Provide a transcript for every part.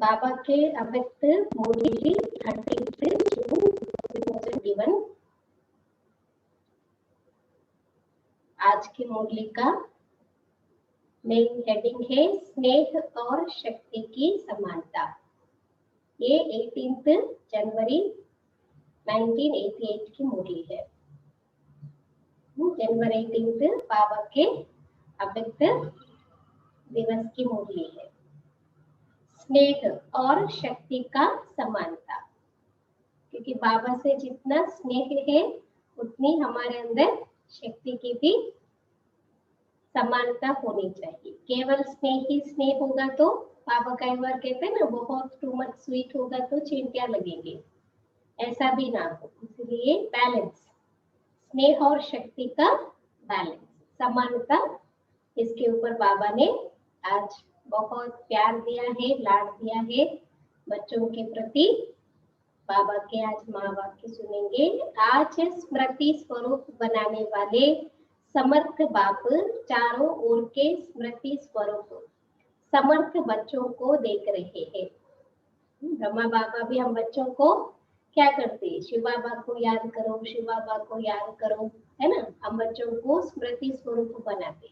बाबा के अव्यक्त मुरली 30 जून 2021। आज की मुरली का मेन हेडिंग है स्नेह और शक्ति की समानता। ये 18 जनवरी 1988 की मुरली है। जनवरी 18 बाबा के अव्यक्त दिवस की मुरली है। स्नेह और शक्ति का समानता, क्योंकि बाबा से जितना स्नेह है उतनी हमारे अंदर शक्ति की भी समानता होनी चाहिए। केवल स्नेह ही स्नेह होगा तो बाबा कई बार कहते हैं ना, बहुत टू मच स्वीट होगा तो चींटियां लगेंगे, ऐसा भी ना हो। इसलिए बैलेंस, स्नेह और शक्ति का बैलेंस, समानता, इसके ऊपर बाबा ने आज बहुत प्यार दिया है, लाड दिया है बच्चों के प्रति। बाबा के आज महावाक्य सुनेंगे। आज स्मृति स्वरूप बनाने वाले समर्थ बाप चारों ओर के स्मृति स्वरूप समर्थ बच्चों को देख रहे हैं। ब्रह्मा बाबा भी हम बच्चों को क्या करते हैं? शिव बाबा को याद करो, शिव बाबा को याद करो, है ना। हम बच्चों को स्मृति स्वरूप बनाते।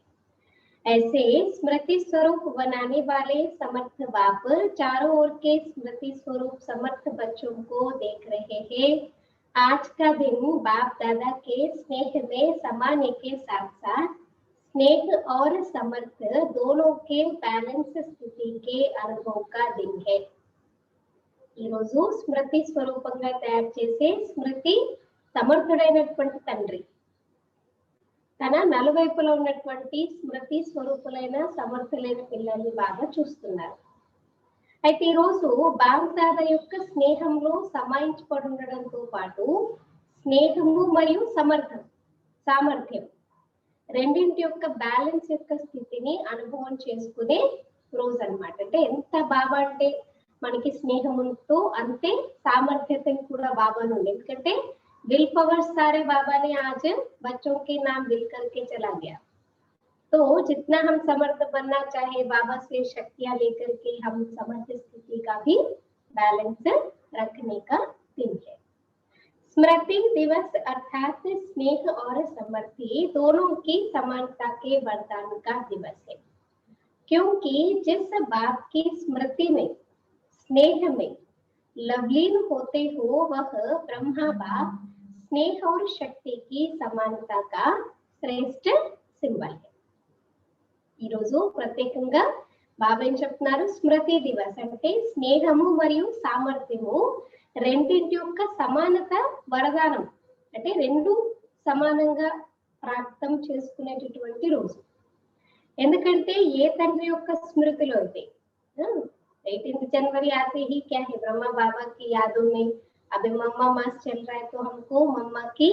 ऐसे स्मृति स्वरूप बनाने वाले समर्थ बाप चारों ओर के स्मृति स्वरूप समर्थ बच्चों को देख रहे हैं। आज का दिन बाप दादा के स्नेह में समाने के साथ साथ स्नेह और समर्थ दोनों के बैलेंस स्थिति के अनुभव का दिन है। ఈరోజు స్మృతి స్వరూపంగా తయారు చేసే స్మృతి సమర్థుడైనటువంటి తండ్రి తన నలువైపులో ఉన్నటువంటి స్మృతి స్వరూపులైన సమర్థులైన పిల్లల్ని బాగా చూస్తున్నారు. అయితే ఈరోజు బాప్దాదా యొక్క స్నేహంలో సమాయించబడి ఉండడంతో పాటు స్నేహము మరియు సామర్థ్యం రెండింటి యొక్క బ్యాలెన్స్ యొక్క స్థితిని అనుభవం చేసుకునే రోజు అన్నమాట. అంటే ఎంత బాబా అంటే మనకి స్నేహం ఉంటూ అంతే సామర్థ్యత కూడా బాబా నుండి, ఎందుకంటే विल पावर सारे बाबा ने आज बच्चों के नाम विल करके चला गया। तो जितना हम समर्थ बनना चाहे बाबा से शक्तियां लेकर के हम समर्थ स्थिति का भी बैलेंस रखने का दिन है। स्मृति दिवस अर्थात स्नेह और समर्थी दोनों की समानता के वरदान का दिवस है, क्योंकि जिस बाप की स्मृति में स्नेह में लवलीन होते हो वह ब्रह्मा बाप स्नेह और शक्ति की समानता का శ్రేష్ఠ సింబల్ है। ఈ రోజు ప్రత్యేకంగా బాబా ఏం చెప్తున్నారు? స్మృతి దివస్ అంటే స్నేహము మరియు సామర్థ్యము రెండింటి యొక్క సమానత వరదానం, అంటే రెండు సమానంగా ప్రాప్తం చేసుకునేటటువంటి రోజు. ఎందుకంటే ఏ తండ్రి యొక్క స్మృతిలో అయితే 18 जनवरी आते ही क्या है, ब्रह्मा बाबा की यादों में अभी मम्मा मास चल रहा है तो हमको मम्मा की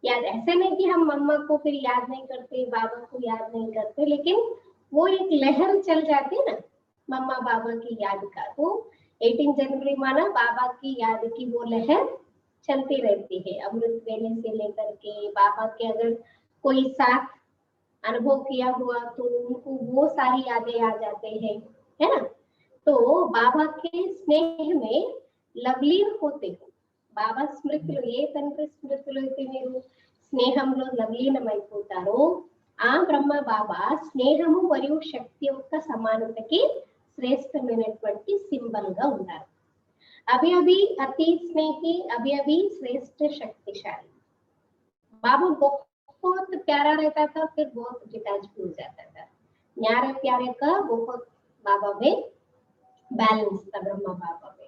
याद, ऐसे नहीं कि हम मम्मा को फिर याद नहीं करते, बाबा को याद नहीं करते, लेकिन वो एक लहर चल जाती है ना मम्मा बाबा की याद का। तो 18 जनवरी माना बाबा की याद की वो लहर चलती रहती है। अमृत वेले से लेकर के बाबा के अगर कोई साथ अनुभव किया हुआ तो उनको वो सारी यादें आ जाते हैं, है ना। तो बाबा के स्नेह में लवलीन होते हो, బాబా స్మృతిలో ఏ తండ్రి స్మృతిలో అయితే మీరు స్నేహంలో లవలీనమైపోతారో ఆ బ్రహ్మ బాబా స్నేహము మరియు శక్తి యొక్క సమానతకి శ్రేష్టమైనటువంటి సింబల్ గా ఉంటారు. अभी अभी अति स्नेही, अभी अभी श्रेष्ठ शक्तिशाली। बाबा बहुत प्यारा रहता था, फिर बहुत डिटैच हो जाता था। न्यारे प्यारे का बहुत बाबा में बैलेंस था, ब्रह्मा बाबा में।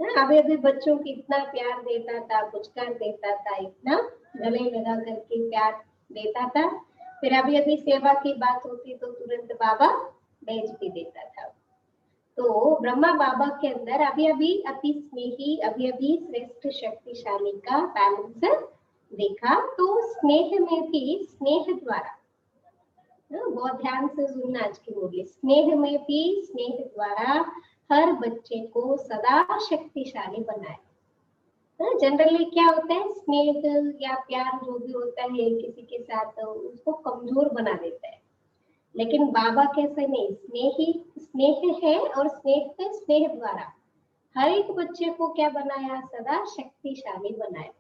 अभी अभी बच्चों को इतना प्यार देता था, पुचकार देता था, इतना गले लगा करके प्यार देता था। फिर अभी अभी सेवा की बात होती तो तुरंत बाबा भेज भी देता था। तो ब्रह्मा बाबा के अंदर अभी अभी अति स्नेही, अभी अभी श्रेष्ठ शक्तिशाली का बैलेंस देखा। तो स्नेह में भी स्नेह द्वारा, बहुत ध्यान से सुनना आज की मुरली, स्नेह में भी स्नेह द्वारा हर बच्चे को सदा शक्तिशाली बनाए। जनरली क्या होता है, स्नेह या प्यार जो भी होता है किसी के साथ उसको कमजोर बना देता है, लेकिन बाबा कैसे नहीं, स्नेह है और स्नेह पे स्नेह द्वारा हर एक बच्चे को क्या बनाया, सदा शक्तिशाली बनाया।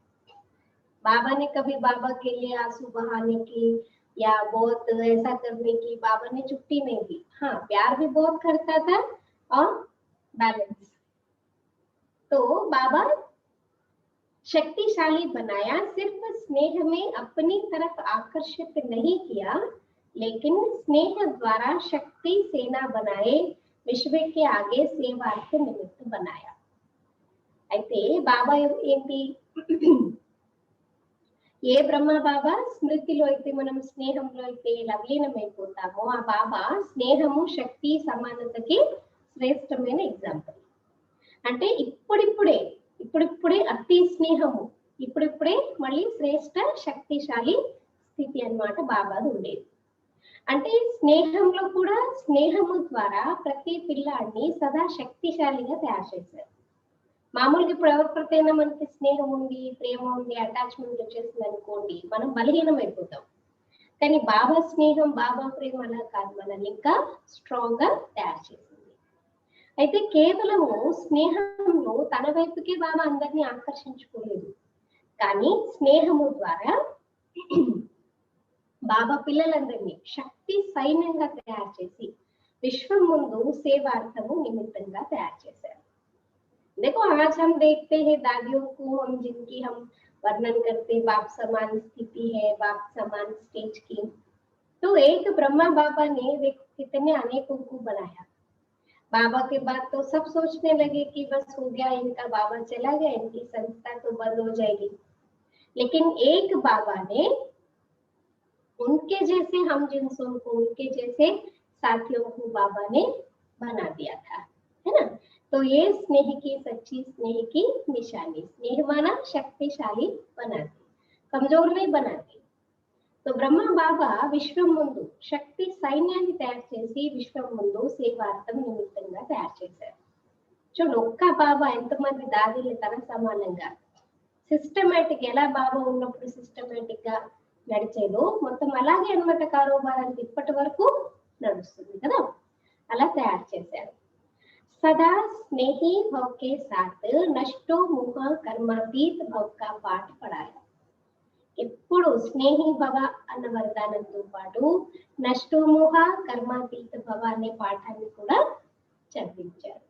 बाबा ने कभी बाबा के लिए आंसू बहाने की या बहुत ऐसा करने की बाबा ने छुट्टी नहीं दी। हाँ, प्यार भी बहुत करता था और बैलेंस। तो बाबा शक्तिशाली बनाया, सिर्फ स्नेह में अपनी तरफ आकर्षित नहीं किया, लेकिन स्नेह द्वारा शक्ति सेना बनाए, विश्व के आगे सेवार्थ निमित्त बनाया। అయితే బాబా ఏంటి, ఏ బ్రహ్మ బాబా స్మృతిలో అయితే మనం స్నేహంలో అయితే లవలీనమైపోతామో, ఆ బాబా స్నేహము శక్తి సమానతకి శ్రేష్టమైన ఎగ్జాంపుల్. అంటే ఇప్పుడిప్పుడే అతి స్నేహము, ఇప్పుడిప్పుడే మళ్ళీ శ్రేష్ట శక్తిశాలి స్థితి అన్నమాట బాబాది ఉండేది. అంటే స్నేహంలో కూడా స్నేహము ద్వారా ప్రతి పిల్లాడిని సదా శక్తిశాలిగా తయారు చేశారు. మామూలుగా ఇప్పుడు ఎవరికైనా మనకి స్నేహం ఉంది, ప్రేమ ఉంది, అటాచ్మెంట్ వచ్చేసింది అనుకోండి, మనం బలహీనం అయిపోతాం. కానీ బాబా స్నేహం, బాబా ప్రేమ అలా కాదు, మనల్ని ఇంకా స్ట్రాంగ్ గా తయారు చేసింది. అయితే కేవలము స్నేహంలో తన వైపుకే బాబా అందరినీ ఆకర్షించుకోలేదు, కానీ స్నేహము ద్వారా బాబా పిల్లలందరినీ శక్తి సైన్యంగా తయారు చేసి విశ్వం ముందు సేవార్థము నిమిత్తంగా తయారు చేశారు. देखो, आज हम देखते हैं दादियों को, हम जिनकी हम वर्णन करते, बाप समान स्थिति है, बाप समान स्टेज की, तो एक ब्रह्मा बाबा ने कितने अनेकों को बनाया। बाबा के बाद तो सब सोचने लगे कि बस हो गया, इनका बाबा चला गया, इनकी संस्था तो बंद हो जाएगी। लेकिन एक बाबा ने उनके जैसे हम जिन्सों को, उनके जैसे साथियों को बाबा ने बना दिया था, है ना। तो ये स्नेह की, सच्ची स्नेह की निशानी। स्नेह माना शक्तिशाली बनाती, कमजोर नहीं बनाती। तो ब्रह्मा बाबा విశ్వం ముందు శక్తి సైన్యాన్ని తయారు చేసి విశ్వం ముందు సేవార్థం నిమిత్తంగా తయారు చేశారు. చూడు, ఒక్క బాబా ఎంతమంది దాదీలు తన సమానంగా సిస్టమేటిక్, ఎలా బాబా ఉన్నప్పుడు సిస్టమేటిక్ గా నడిచేదో మొత్తం అలాగే అన్నమాట కారోబారానికి ఇప్పటి వరకు నడుస్తుంది కదా, అలా తయారు చేశారు. सदा स्नेही भव के साथ नष्टो मोह कर्मातीत भव का पाठ पढ़ाया. ఎప్పుడు స్నేహి భవ అన్న వరదానంతో పాటు నష్టో మోహ కర్మాతీత భవ అనే పాఠాన్ని కూడా చదివించారు.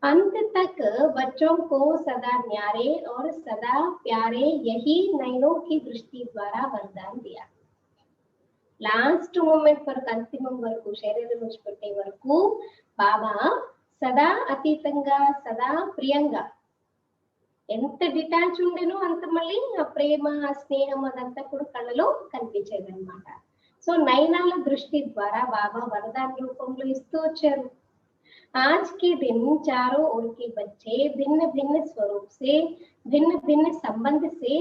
अंत तक बच्चों को सदा न्यारे और सदा प्यारे यही नयनों की दृष्टि द्वारा वरदान दिया. లాస్ట్ మూమెంట్ వరకు, అంతిమం వరకు, శరీరం విడిచిపెట్టే వరకు బాబా సదా అతీతంగా, సదా ప్రియంగా, ఎంత డిటాచ్ ఉండేనో అంత మళ్ళీ ఆ ప్రేమ, ఆ స్నేహం అదంతా కూడా కళ్ళలో కనిపించేది అనమాట. సో నయనాల దృష్టి ద్వారా బాబా వరదాన రూపంలో ఇస్తూ వచ్చారు. आज के दिन चारों ओर के बच्चे भिन्न भिन्न स्वरूप से, भिन्न भिन्न संबंध से,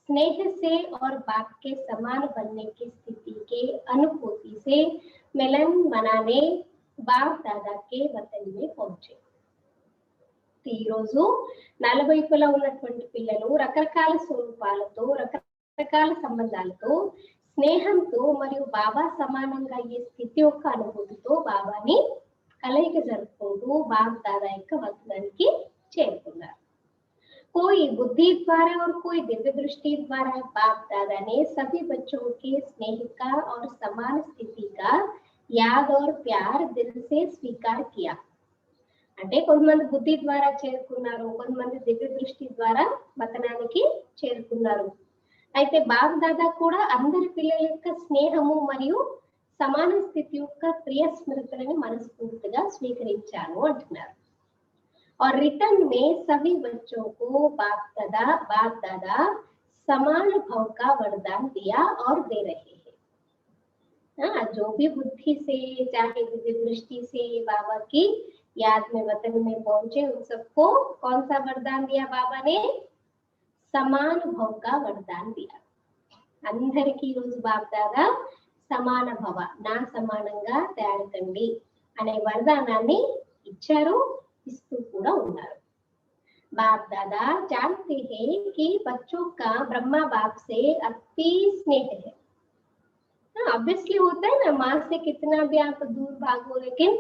स्नेह से और बाप के समान बनने की स्थिति के अनुभूति से मिलन मनाने బాప్ దాదాకే వతన్ మే పహుంచే. ఈ రోజు నలువైపులా ఉన్నటువంటి పిల్లలు రకరకాల స్వరూపాలతో, రకరకాల సంబంధాలతో, స్నేహంతో మరియు బాబా సమానంగా అయ్యే స్థితి యొక్క అనుభూతితో బాబాని కలయిక జరుపుకుంటూ బాప్ దాదా యొక్క వతనానికి చేరుకున్నారు. कोई बुद्धि द्वारा और कोई दिव्य दृष्टि द्वारा बाप दादा ने सभी बच्चों के स्नेह का और समान स्थिति का याद और प्यार दिल से स्वीकार किया. అంటే కొంతమంది బుద్ధి ద్వారా చేరుకున్నారు, కొంతమంది దివ్య దృష్టి ద్వారా వతనానికి చేరుకున్నారు. అయితే బాప్ దాదా కూడా అందరి పిల్లల యొక్క స్నేహము మరియు సమాన స్థితి యొక్క ప్రియ స్మృతులను మనస్ఫూర్తిగా స్వీకరించాను అంటున్నారు. और रिटर्न में सभी बच्चों को बाप दादा समान भाव का वरदान दिया और दे रहे हैं. जो भी बुद्धि से, चाहे दिव्य दृष्टि से बाबा की याद में वतन में पहुंचे, उन सबको कौन सा वरदान दिया बाबा ने? समान भाव का वरदान दिया. అందరికీ రోజు బాప్ దాదా సమాన భవ, నా సమానంగా తయారకండి అనే వరదానాన్ని ఇచ్చారు, ఇస్తూ కూడా ఉన్నారు. बाप दादा जानते हैं कि बच्चों का ब्रह्मा बाप से अति स्नेह है. ऑब्वियसली होता है ना, माँ से कितना भी आप दूर भागो, लेकिन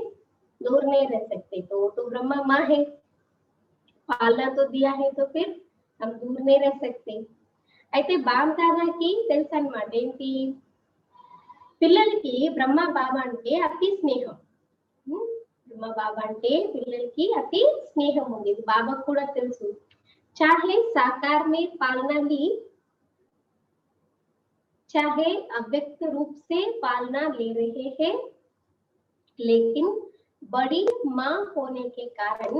दूर नहीं रह सकते, तो ब्रह्मा माँ है, पालना तो दिया है, तो फिर हम दूर नहीं रह सकते। అయితే బామ్దాదాకి తెలుసు అన్నమాట ఏంటి, పిల్లలకి బ్రహ్మ బాబా అంటే అతి స్నేహం. బ్రహ్మ బాబా అంటే పిల్లలకి అతి స్నేహం ఉంది, ఇది బాబాకు కూడా తెలుసు. చాహే సాకార్ మే పాలనా ली, चाहे अव्यक्त रूप से पालना ले रहे हैं, लेकिन बड़ी माँ होने के कारण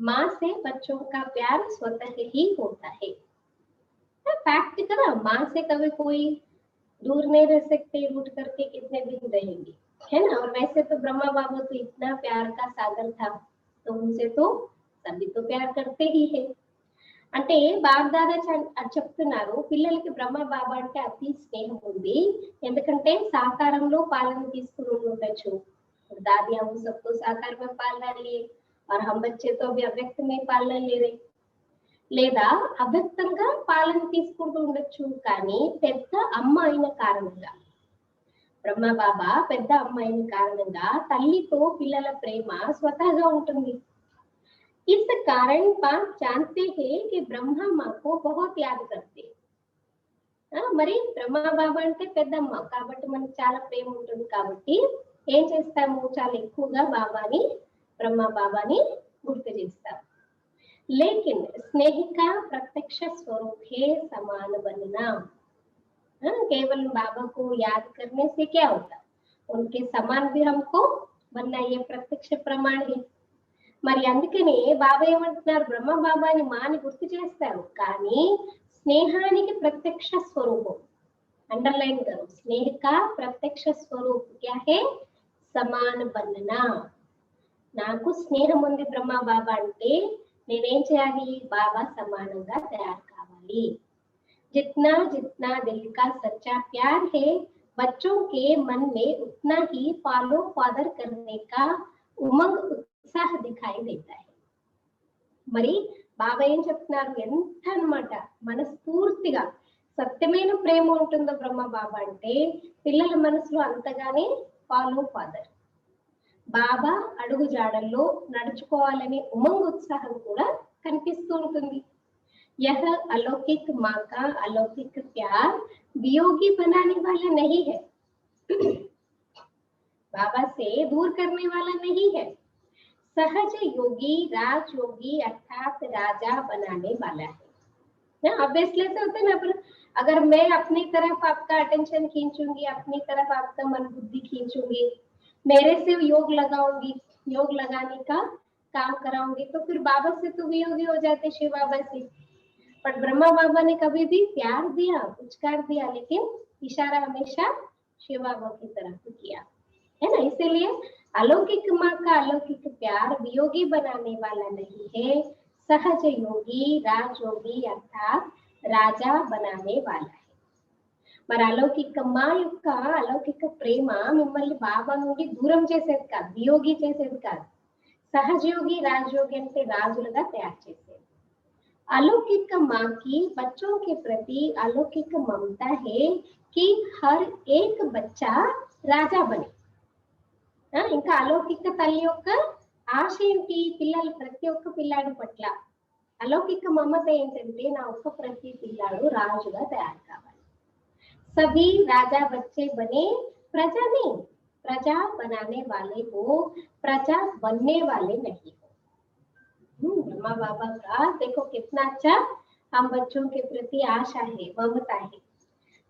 माँ से बच्चों का प्यार स्वतः ही होता है. फैक्ट करा, माँ से कभी कोई दूर नहीं रह सकते, रूठ करके कितने दिन रहेंगे, है ना. और वैसे तो ब्रह्मा बाबा तो इतना प्यार का सागर था, तो उनसे तो सभी तो प्यार करते ही है. అంటే బాగ్దాదా చెప్తున్నారు పిల్లలకి బ్రహ్మ బాబా అంటే అతి స్నేహం ఉంది, ఎందుకంటే సాకారంలో పాలన తీసుకుని ఉండొచ్చు. दादी हम सबको साकार में पालना लिए और हम बच्चे तो अभी अव्यक्त में पालना ले रहे, లేదా అవ్యక్తంగా పాలన తీసుకుంటూ ఉండొచ్చు. కానీ పెద్ద అమ్మ అయిన కారణంగా, బ్రహ్మ బాబా పెద్ద అమ్మ అయిన కారణంగా తల్లితో పిల్లల ప్రేమ స్వతహాగా ఉంటుంది. इस कारण बाप जानते हैं कि ब्रह्मा माँ को बहुत याद करते. మరి బ్రహ్మ బాబా అంటే పెద్దమ్మ కాబట్టి మనకు చాలా ప్రేమ ఉంటుంది, కాబట్టి ఏం చేస్తాము, చాలా ఎక్కువగా బాబాని, బ్రహ్మ బాబాని గుర్తు చేస్తాం. लेकिन स्नेह का प्रत्यक्ष स्वरूप है समान बनना. केवल बाबा को याद करने से क्या होता, उनके समान भी हमको बनना, ये प्रत्यक्ष प्रमाण है. మరి అందుకనే బాబా ఏమంటున్నారు, బ్రహ్మ బాబాని మాని గుర్తు చేస్తారు, కానీ స్నేహానికి ప్రత్యక్ష స్వరూపం. అండర్లైన్ కरो, स्नेह का प्रत्यक्ष स्वरूप क्या है, समान बनना. నాకు స్నేహం ఉంది బ్రహ్మ బాబా అంటే నేనేం చేయాలి, బాబా సమానంగా తయారు కావాలి. जितना जितना दिल का सच्चा प्यार है बच्चों के मन में उतना ही फॉलो फादर करने का उमंग उत्साह दिखाई देता है. మరి బాబా ఏం చెప్తున్నారు, ఎంత అన్నమాట మనస్ఫూర్తిగా సత్యమైన ప్రేమ ఉంటుందో బ్రహ్మ బాబా అంటే పిల్లల మనసులో అంతగానే ఫాలో ఫాదర్, బాబా అడుగు జాడల్లో నడుచుకోవాలనే ఉమంగ్ ఉత్సాహం కూడా కనిపిస్తూ ఉంటుంది. यह अलौकिक माँ का अलौकिक प्यार वियोगी बनाने वाला नहीं है, बाबा से दूर करने वाला नहीं है, सहज योगी राजयोगी अर्थात राजा बनाने वाला है. ऑब्वियसली ऐसा होता है ना, पर अगर मैं अपनी तरफ आपका अटेंशन खींचूंगी, अपनी तरफ आपका मन बुद्धि खींचूंगी, मेरे से योग लगाऊंगी, योग लगाने का काम कराऊंगी, तो फिर बाबा से तो वियोगी हो जाते, शिव बाबा से. पर ब्रह्मा बाबा ने कभी भी प्यार दिया, पुचकार दिया, लेकिन इशारा हमेशा शिव बाबा की तरफ किया, है ना. इसीलिए अलौकिक माँ का अलौकिक प्यार वियोगी बनाने वाला नहीं है, सहज योगी राजयोगी अर्थात राजा बनाने वाला है. మరి అలౌకికమ్మ యొక్క అలౌకిక ప్రేమ మిమ్మల్ని బాబా నుండి దూరం చేసేది కాదు, వియోగి చేసేది కాదు. సహజయోగి రాజయోగి అంటే రాజులుగా తయారు చేసేది. अलौकिक माँ की बच्चों के प्रति अलौकिक ममता है कि हर एक बच्चा राजा बने. ఇంకా అలౌకిక తల్లి యొక్క ఆశ ఏంటి, పిల్లలు ప్రతి ఒక్క పిల్లాడి పట్ల अलौकिक మమత ఏంటంటే నా ఒక్క ప్రతి పిల్లాడు రాజుగా తయారు కావాలి. सभी राजा बच्चे बने, प्रजा नहीं, प्रजा बनाने वाले हो, प्रजा बनने वाले नहीं. ब्रह्मा बाबा का देखो कितना अच्छा हम बच्चों के प्रति आशा है, ममता है.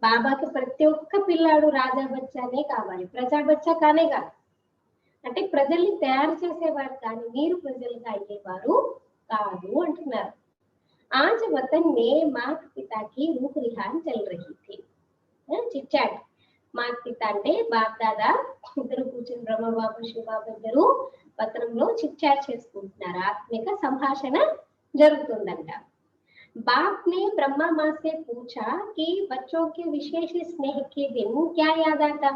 బాబాకి ప్రతి ఒక్క పిల్లాడు రాజా బచ్చానే కావాలి, ప్రజా బచ్చా కానే కాదు. అంటే ప్రజల్ని తయారు చేసేవారు కానీ మీరు ప్రజలుగా అయ్యేవారు కాదు అంటున్నారు. आज वतन में माता पिता की रूप रिहान चल रही थी. చిట్చాట్ మాత పిత అంటే బాప్ దాదా ఇద్దరు కూర్చుని బ్రహ్మ బాబా శివ బాబా ఇద్దరు పత్రంలో చిట్చాట్ చేసుకుంటున్నారు, ఆత్మిక సంభాషణ జరుగుతుందంట. बाप ने ब्रह्मा माँ से पूछा कि बच्चों के विशेष स्नेह के दिन क्या याद आता.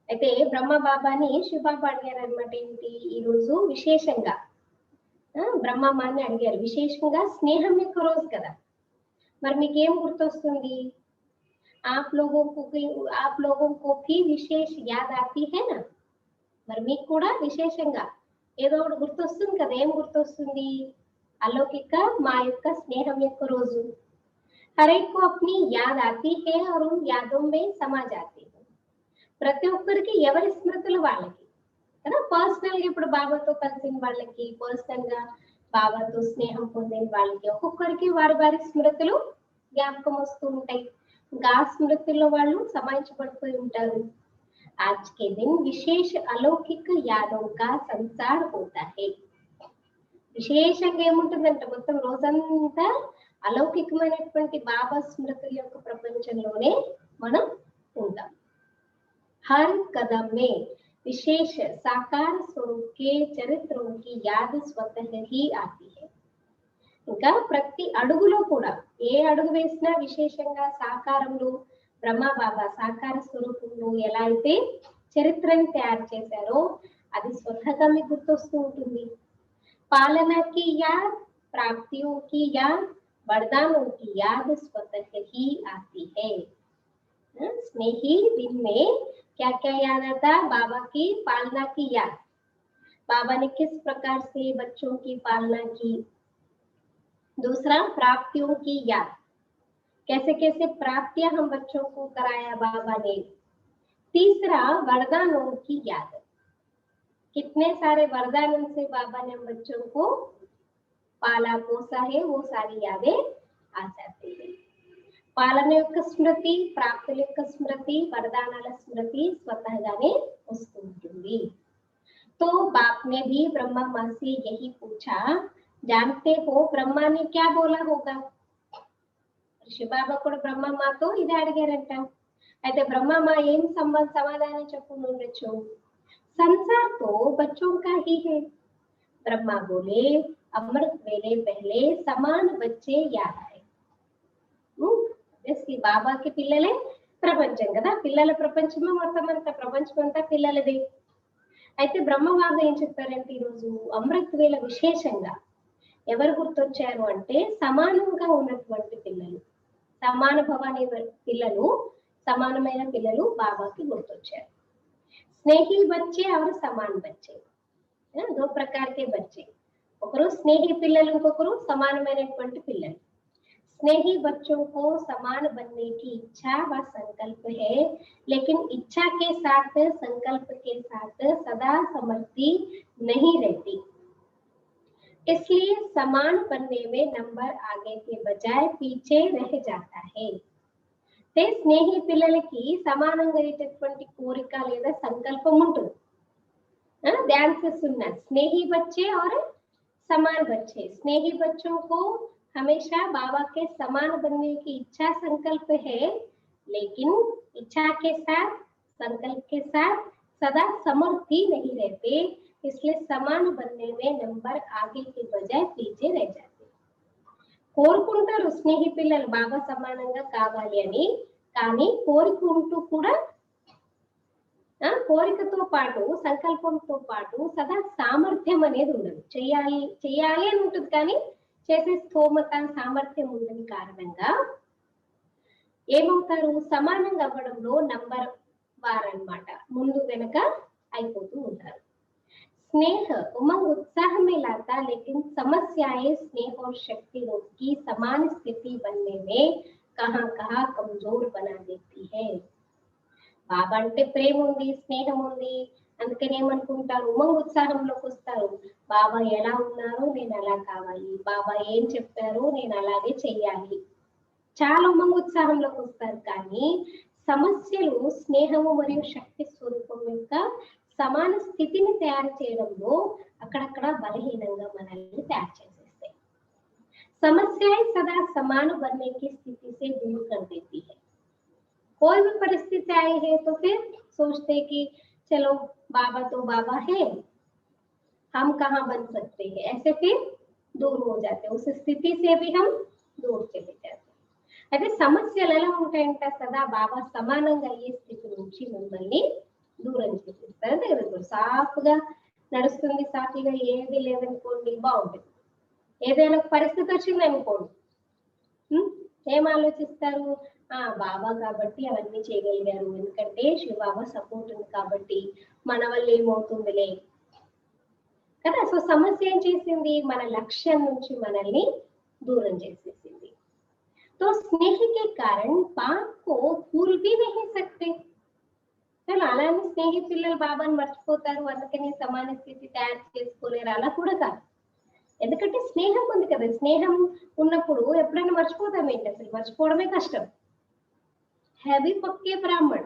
అయితే బ్రహ్మ బాబాని శివ బాబా అడిగారు అనమాట, ఏంటి ఈ రోజు విశేషంగా బ్రహ్మ మాని అడిగారు, విశేషంగా స్నేహం యొక్క రోజు కదా, మరి మీకేం గుర్తొస్తుంది. आप लोगों को भी विशेष याद आती है ना. మరి మీకు కూడా విశేషంగా ఏదో ఒకటి గుర్తొస్తుంది కదా, ఏం గుర్తొస్తుంది? अलौकिक మా యొక్క స్నేహం యొక్క రోజు. हर एक को अपनी याद आती है और उन यादों में समा जाती है. ప్రతి ఒక్కరికి ఎవరి స్మృతులు వాళ్ళకి కదా. పర్సనల్ గా ఇప్పుడు బాబాతో కలిసిన వాళ్ళకి, పర్సనల్ గా బాబాతో స్నేహం పొందిన వాళ్ళకి ఒక్కొక్కరికి వారి వారి స్మృతులు జ్ఞాపకం వస్తూ ఉంటాయి. ఇంకా ఆ స్మృతుల్లో వాళ్ళు సమాయించబడిపోయి ఉంటారు. आज के दिन विशेष अलौकिक यादों का संसार होता है. విశేషంగా ఏముంటుందంటే మొత్తం రోజంతా अलौकिकమైనటువంటి బాబా స్మృతుల యొక్క ప్రపంచంలోనే మనం ఉంటాం. हर कदम में विशेष साकार स्वरूप के चरित्रों की याद स्वतः ही आती है. ఇంకా ప్రతి అడుగులో కూడా ఏ అడుగు వేసినా విశేషంగా సాకారంలో బ్రహ్మ బాబా సాకార స్వరూపంలో ఎలా అయితే చరిత్రని తయారు చేశారో అది స్వతహాగా మీకు గుర్తొస్తూ ఉంటుంది. पालना की याद, प्राप्तियों की याद, वरदानों की याद स्वतः ही आती है. स्नेही दिन में क्या क्या याद आता? बाबा की पालना की याद, बाबा ने किस प्रकार से बच्चों की पालना की. दूसरा प्राप्तियों की याद, कैसे कैसे प्राप्तियां हम बच्चों को कराया बाबा ने. तीसरा वरदानों की याद, कितने सारे वरदानों से बाबा ने हम बच्चों को पाला पोसा है, वो सारी यादें आ जाती है. పాలన యొక్క స్మృతి, ప్రాప్తుల యొక్క స్మృతి, వరదానాల స్మృతి స్వతహాగానే వస్తూ ఉంటుంది. तो बाप ने भी ब्रह्मा माँ से यही पूछा, जानते हो ब्रह्मा ने क्या बोला होगा. శివబాబా కూడా బ్రహ్మమాతో ఇది అడిగారంట. అయితే బ్రహ్మమా ఏం సమాధానం చెప్పు ఉండొచ్చు. संसार तो बच्चों का ही है. ब्रह्मा बोले अमृत वेले पहले समान बच्चे याद आए. బాబాకి పిల్లలే ప్రపంచం కదా, పిల్లల ప్రపంచమే మొత్తం అంతా, ప్రపంచం అంతా పిల్లలది. అయితే బ్రహ్మబాబా ఏం చెప్పారంటే ఈరోజు అమృత్ వేళ విశేషంగా ఎవరు గుర్తొచ్చారు అంటే సమానంగా ఉన్నటువంటి పిల్లలు, సమాన భవాని పిల్లలు, సమానమైన పిల్లలు బాబాకి గుర్తొచ్చారు. స్నేహి బచ్చే और समान बच्चे, दो प्रकार के बच्चे, ఒకరు స్నేహి పిల్లలు, ఇంకొకరు సమానమైనటువంటి పిల్లలు. स्नेही बच्चों को समान बनने की इच्छा व संकल्प है, लेकिन इच्छा के साथ संकल्प के साथ सदा समर्थी नहीं रहती. इसलिए समान बनने में नंबर आगे के बजाय पीछे रह जाता है. స్నేహి పిల్లలకి సమానంగా అయ్యేటటువంటి కోరిక లేదా సంకల్పం ఉంటుంది. ध्यान से सुनना, स्नेही बच्चे और समान बच्चे. स्नेही बच्चों को हमेशा बाबा के समान बनने की इच्छा संकल्प है, लेकिन इच्छा के साथ संकल्प के साथ सदा समर्थी नहीं रहते. इसलिए समान बनने में नंबर आगे के बजाय पीछे रह जाते. కోరుకుంటారు స్నేహి పిల్లలు బాబా సమానంగా కావాలి అని, కానీ కోరుకుంటూ కూడా కోరికతో పాటు సంకల్పంతో పాటు సదా సామర్థ్యం అనేది ఉండదు. చెయ్యాలి చెయ్యాలి అని ఉంటుంది, కానీ చేసే స్థోమత సామర్థ్యం ఉండని కారణంగా ఏమవుతారు, సమానంగా అవ్వడంలో నంబర్ వారన్నమాట, ముందు వెనక అయిపోతూ ఉంటారు. स्नेह उमंग उत्साह में लाता, लेकिन समस्याएं स्नेह और शक्ति की समान स्थिति बनने में कहां कहां कमजोर बना देती है. బాబా అంటే ప్రేమ ఉంది, స్నేహం ఉంది, అందుకని ఏమనుకుంటారు, ఉమంగ ఉత్సాహంలోకి వస్తారు. బాబా ఎలా ఉన్నారు నేను అలా కావాలి, బాబా ఏం చెప్పారు నేను అలాగే చెయ్యాలి, చాలా ఉమంగ ఉత్సాహంలోకి వస్తారు. కానీ సమస్యలు స్నేహము మరియు శక్తి స్వరూపం యొక్క సమాన స్థితిని తయారు చేయడంలో అక్కడక్కడ బలహీనంగా మనల్ని తయారు చేసేస్తాయి. సమస్యలు సదా సమాన बनने की स्थिति से दूर कर देती है. कोई भी परिस्थिति आई है तो फिर सोचते कि चलो बाबा तो बाबा है, हम कहाँ बन सकते हैं, ऐसे फिर दूर हो जाते हैं, उस स्थिति से भी हम दूर चले जाते हैं. అయితే సమస్యలు ఎలా ఉంటాయంట, సదా బాబా సమానంగా అయ్యే స్థితి నుంచి మిమ్మల్ని దూరం చేసేస్తారు. దగ్గర సాఫ్గా నడుస్తుంది, సాఫీగా ఏది లేదనుకోండి బాగుంటుంది. ఏదైనా పరిస్థితి వచ్చింది అనుకోండి, ఏం ఆలోచిస్తారు, బాబా కాబట్టి అవన్నీ చేయగలిగారు, ఎందుకంటే శివబాబా సపోర్ట్ ఉంది కాబట్టి మన వల్ల ఏమవుతుందిలే కదా. సో సమస్య ఏం చేసింది, మన లక్ష్యం నుంచి మనల్ని दूर చేసేసింది. तो स्नेह के कारण पाप को भूल भी नहीं सकते. చలో అలానే స్నేహ పిల్లలు బాబాని మర్చిపోతారు, అందుకని సమాన స్థితి తయారు చేసుకోలేరు, అలా కూడా కాదు. ఎందుకంటే స్నేహం ఉంది కదా, స్నేహం ఉన్నప్పుడు ఎప్పుడైనా మర్చిపోతాం ఏంటి, అసలు మర్చిపోవడమే కష్టం. है भी पक्के ब्राह्मण,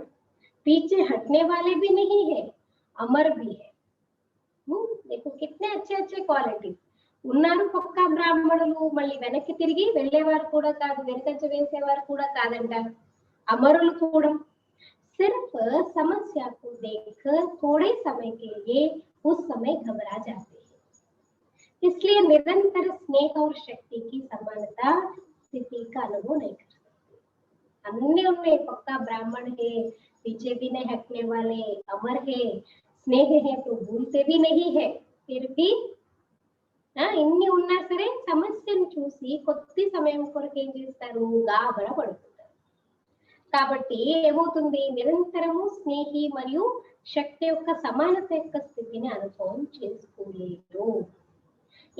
पीछे हटने वाले भी नहीं है, अमर भी है. देखो कितने अच्छे अच्छे क्वालिटी ఉన్నారు. పక్క బ్రాహ్మణులు మళ్ళీ వెనక్కి తిరిగి వెళ్ళేవారు కూడా కాదు, వెనకంచ వేసేవారు కూడా కాదంట, అమరులు కూడా. सिर्फ समस्या को देखकर थोड़े समय के लिए उस समय घबरा जाते हैं. इसलिए निरंतर स्नेह और शक्ति की समानता स्थिति का अनुभव नहीं कर सकते. अन्य में पक्का ब्राह्मण है, पीछे भी नहीं हटने वाले, अमर है, स्नेह है तो भूलते भी नहीं है, फिर भी ఇన్ని ఉన్నా సరే సమస్యను చూసి కొద్ది సమయం కొరకు ఏం చేస్తారు, గాబర పడుతుంటారు. కాబట్టి ఏమవుతుంది, నిరంతరము స్నేహి మరియు శక్తి యొక్క సమానత యొక్క స్థితిని అనుభవం చేసుకోలేరు.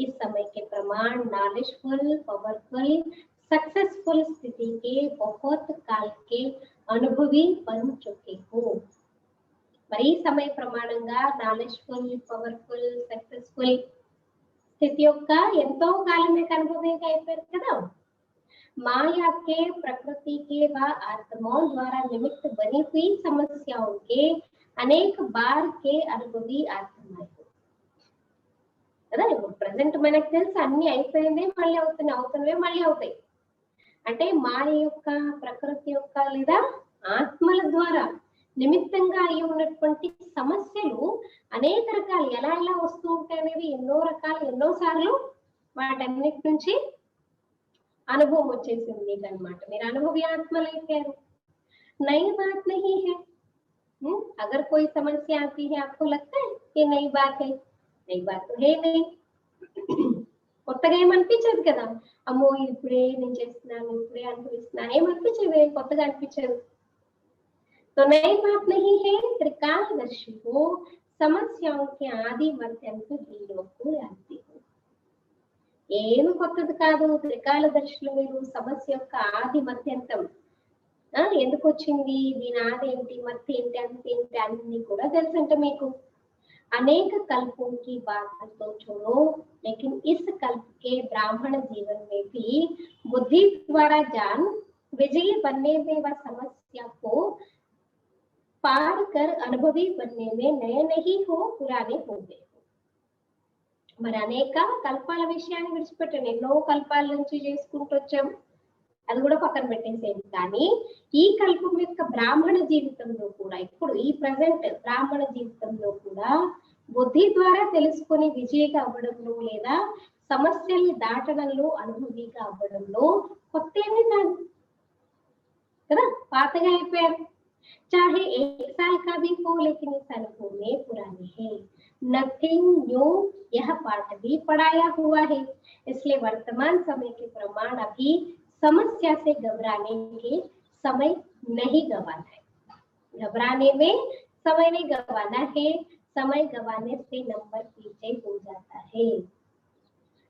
ఈ समय के प्रमाण नॉलेजफुल, पावरफुल, सक्सेसफुल स्थिति के बहुत काल के अनुभवी बन चुके हो. మరి ఈ సమయ ప్రమాణంగా నాలెడ్జ్ఫుల్, పవర్ఫుల్, సక్సెస్ఫుల్ స్థితి యొక్క ఎంతో కాలమే అనుభవంగా అయిపోయారు కదా. माया के प्रकृति के व आत्माओं द्वारा निमित्त बनी हुई समस्याओं के अनेक बार के अनुभवी आत्माएं కదా. ఇప్పుడు ప్రెసెంట్ మనకు తెలుసు అన్ని అయిపోయింది, మళ్ళీ అవుతున్నవే మళ్ళీ అవుతాయి. అంటే మాయ యొక్క, ప్రకృతి యొక్క లేదా ఆత్మల ద్వారా నిమిత్తంగా అయి ఉన్నటువంటి సమస్యలు అనేక రకాలు ఎలా ఎలా వస్తూ ఉంటాయి అనేది ఎన్నో రకాలు, ఎన్నోసార్లు వాటన్నిటి నుంచి అనుభవం వచ్చేసింది మీకు అనమాట. మీరు అనుభవి ఆత్మలు అయిపోయారు. नई बात नहीं है. अगर कोई समस्या आती है आपको लगता है कि नई बात है, नई बात तो है नहीं. కొత్తగా ఏమనిపించదు కదా, అమ్మో ఇప్పుడే నేను చేస్తున్నాను, ఇప్పుడే అనుభవిస్తున్నాను, ఏమనిపించదు, కొత్తగా అనిపించదు. तो नई बात नहीं है, त्रिकालदर्शी हो, समस्याओं के आदि मध्यंत जीवों को जानती हो. ఏమి కొత్తది కాదు, త్రికాలదర్శులు మీరు. సమస్య యొక్క ఆది మధ్యంతం ఎందుకు వచ్చింది, దీని ఆది ఏంటి, మధ్య ఏంటి, అంత ఏంటి అన్ని కూడా తెలుసంట మీకు. अनेक कल्पों की बात तो छोड़ो, लेकिन इस कल्प के ब्राह्मण जीवन में भी बुद्धि द्वारा जान विजयी बनने में व समस्या को पार कर अनुभवी बनने में नए नहीं हो, पुराने हो गए. మరి అనేక కల్పాల విషయాన్ని విడిచిపెట్టండి, ఎన్నో కల్పాల నుంచి చేసుకుంటూ వచ్చాం, అది కూడా పక్కన పెట్టేసేయండి. కానీ ఈ కల్పం యొక్క బ్రాహ్మణ జీవితంలో కూడా, ఇప్పుడు ఈ ప్రజెంట్ బ్రాహ్మణ జీవితంలో కూడా బుద్ధి ద్వారా తెలుసుకొని విజయగా అవ్వడంలో లేదా సమస్యల్ని దాటడంలో అనుభూతిగా అవ్వడంలో కొత్త ఏమీ కాదు కదా, పాతగా అయిపోయారు. चाहे 1 साल का भी हो, लेकिन इस अनुभव में पुराने हैं. नथिंग न्यू, यह पाठ भी पढ़ाया हुआ है. इसलिए वर्तमान समय के प्रमाण अभी समस्या से घबराने के समय नहीं गंवाना है. घबराने में समय नहीं गंवाना है, समय गंवाने से नंबर पीछे हो जाता है.